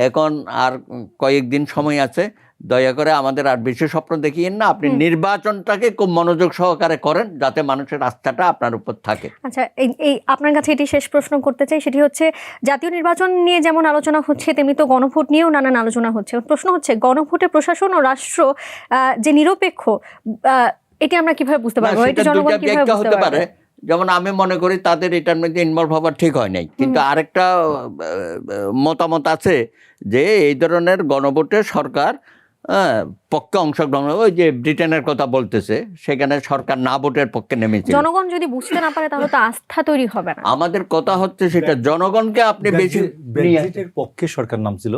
এখন আর কয়েকদিন সময় আছে, দয়া করে আমাদের আর বেশি স্বপ্ন দেখিয়েন না। আপনি নির্বাচনটাকে খুব মনোযোগ সহকারে করেন, যাতে মানুষের আস্থাটা আপনার উপর থাকে। আচ্ছা, এই আপনার কাছে এটি শেষ প্রশ্ন করতে চাই, সেটি হচ্ছে জাতীয় নির্বাচন নিয়ে যেমন আলোচনা হচ্ছে, তেমনি তো গণভোট নিয়েও নানান আলোচনা হচ্ছে। প্রশ্ন হচ্ছে, গণভোটে প্রশাসন ও রাষ্ট্র যে নিরপেক্ষ, এটি আমরা কিভাবে বুঝতে পারবো? এটি জনগণ কিভাবে বুঝতে পারবে? যেমন আমি মনে করি তাদের এটার মধ্যে ইনভলভ হওয়ার ঠিক হয় নাই, কিন্তু আরেকটা মতামত আছে যে এই ধরনের গণভোটে সরকার পক্ষে অংশগ্রহণ, ওই যে ব্রিটেনের কথা বলতেছে, সেখানে সরকার না ভোটের পক্ষে নেমেছে। জনগণ যদি বুঝতে না পারে তাহলে তো আস্থা তৈরি হবে না। আমাদের কথা হচ্ছে সেটা, জনগণকে আপনি বেশি ব্রেক্সিটের পক্ষে সরকার নামছিল,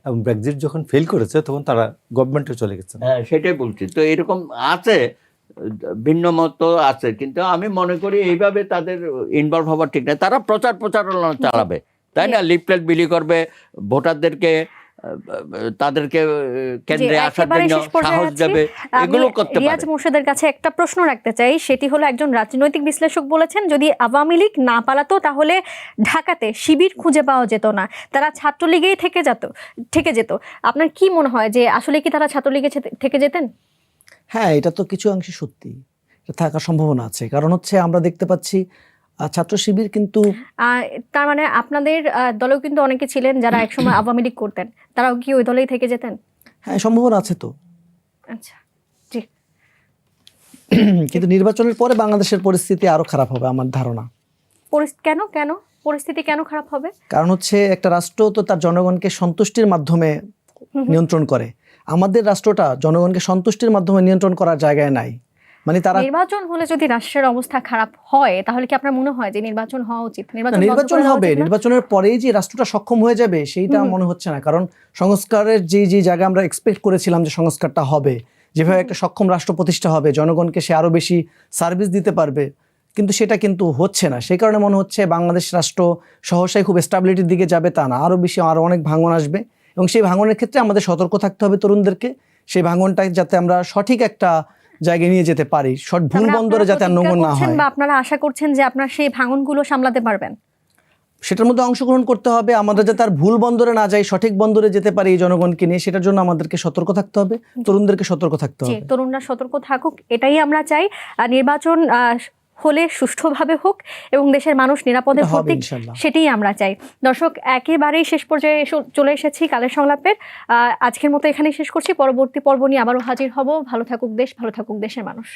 এবং ব্রেক্সিট যখন ফেল করেছে তখন তারা গভর্নমেন্টে চলে গেছে। হ্যাঁ, সেটাই বলছি। তো এরকম আছে, ভিন্ন মত আছে, কিন্তু আমি মনে করি এইভাবে তাদের ইনভলভ হওয়ার ঠিক না। তারা প্রচারণা চালাবে, তাই না? লিফলেট বিলি করবে, ভোটারদেরকে তাদেরকে কেন্দ্রে আসার জন্য সাহস দেবে, এগুলো করতে পারে। রিয়াজ মোর্শেদের কাছে একটা প্রশ্ন রাখতে চাই, সেটি হলো, একজন রাজনৈতিক বিশ্লেষক বলেছেন যদি আওয়ামী লীগ না পালাতো তাহলে ঢাকাতে শিবির খুঁজে পাওয়া যেত না, তারা ছাত্রলীগেই থেকে যেত। আপনার কি মনে হয় যে আসলে কি তারা ছাত্রলীগে থেকে যেতেন? হ্যাঁ, এটা তো কিছু অংশে সত্যি, এটা থাকার সম্ভাবনা আছে। কারণ হচ্ছে আমরা দেখতে পাচ্ছি ছাত্র শিবির কিন্তু, তার মানে আপনাদের দলেও কিন্তু অনেকে ছিলেন যারা একসময় আওয়ামী লীগ করতেন, তারাও কি ওই দলেই থেকে যেতেন? হ্যাঁ, সম্ভাবনা আছে তো। আচ্ছা, জি। কিন্তু নির্বাচনের পরে বাংলাদেশের পরিস্থিতি আরো খারাপ হবে আমার ধারণা। কেন পরিস্থিতি কেন খারাপ হবে? কারণ হচ্ছে একটা রাষ্ট্র তো তার জনগণকে সন্তুষ্টির মাধ্যমে নিয়ন্ত্রণ করে। আমাদের রাষ্ট্রটা জনগণকে সন্তুষ্টির মাধ্যমে নিয়ন্ত্রণ করার জায়গায় নাই। মানে তারা, নির্বাচন হলে যদি রাষ্ট্রের অবস্থা খারাপ হয় তাহলে কি আপনার মনে হয় যে নির্বাচন হওয়া উচিত? নির্বাচন হবে, নির্বাচনের পরেই যে রাষ্ট্রটা সক্ষম হয়ে যাবে সেইটা মনে হচ্ছে না। কারণ সংস্কারের যে জায়গা আমরা এক্সপেক্ট করেছিলাম যে সংস্কারটা হবে, যেভাবে একটা সক্ষম রাষ্ট্র প্রতিষ্ঠা হবে, জনগণকে সে আরো বেশি সার্ভিস দিতে পারবে, কিন্তু সেটা কিন্তু হচ্ছে না। সেই কারণে মনে হচ্ছে বাংলাদেশ রাষ্ট্র সহসাই খুব স্টেবিলিটির দিকে যাবে তা না, আরো অনেক ভাঙন আসবে। এবং সেই ভাঙনের ক্ষেত্রে আমাদের সতর্ক থাকতে হবে তরুণদেরকে, সেই ভাঙনটা যাতে আমরা সঠিক একটা জায়গায় নিয়ে যেতে পারি, ভুল বন্দরে যাতে নোংর না হয়। বা আপনারা আশা করছেন যে আপনারা সেই ভাঙনগুলো সামলাতে পারবেন? সেটার মধ্যে অংশগ্রহণ করতে হবে, আমাদের যাতে আর ভুল বন্দরে না যাই, সঠিক বন্দরে যেতে পারি এই জনগণকে নিয়ে, সেটার জন্য আমাদেরকে সতর্ক থাকতে হবে, তরুণদেরকে সতর্ক থাকতে হবে। তরুণরা সতর্ক থাকুক, এটাই আমরা চাই। নির্বাচন হলে সুষ্ঠুভাবে হোক এবং দেশের মানুষ নিরাপদে ভোট দিক, সেটাই আমরা চাই। দর্শক, একেবারেই শেষ পর্যায়ে চলে এসেছি কালের সংলাপের। আজকের মতো এখানেই শেষ করছি। পরবর্তী পর্ব নিয়ে আবারও হাজির হব। ভালো থাকুক দেশ, ভালো থাকুক দেশের মানুষ।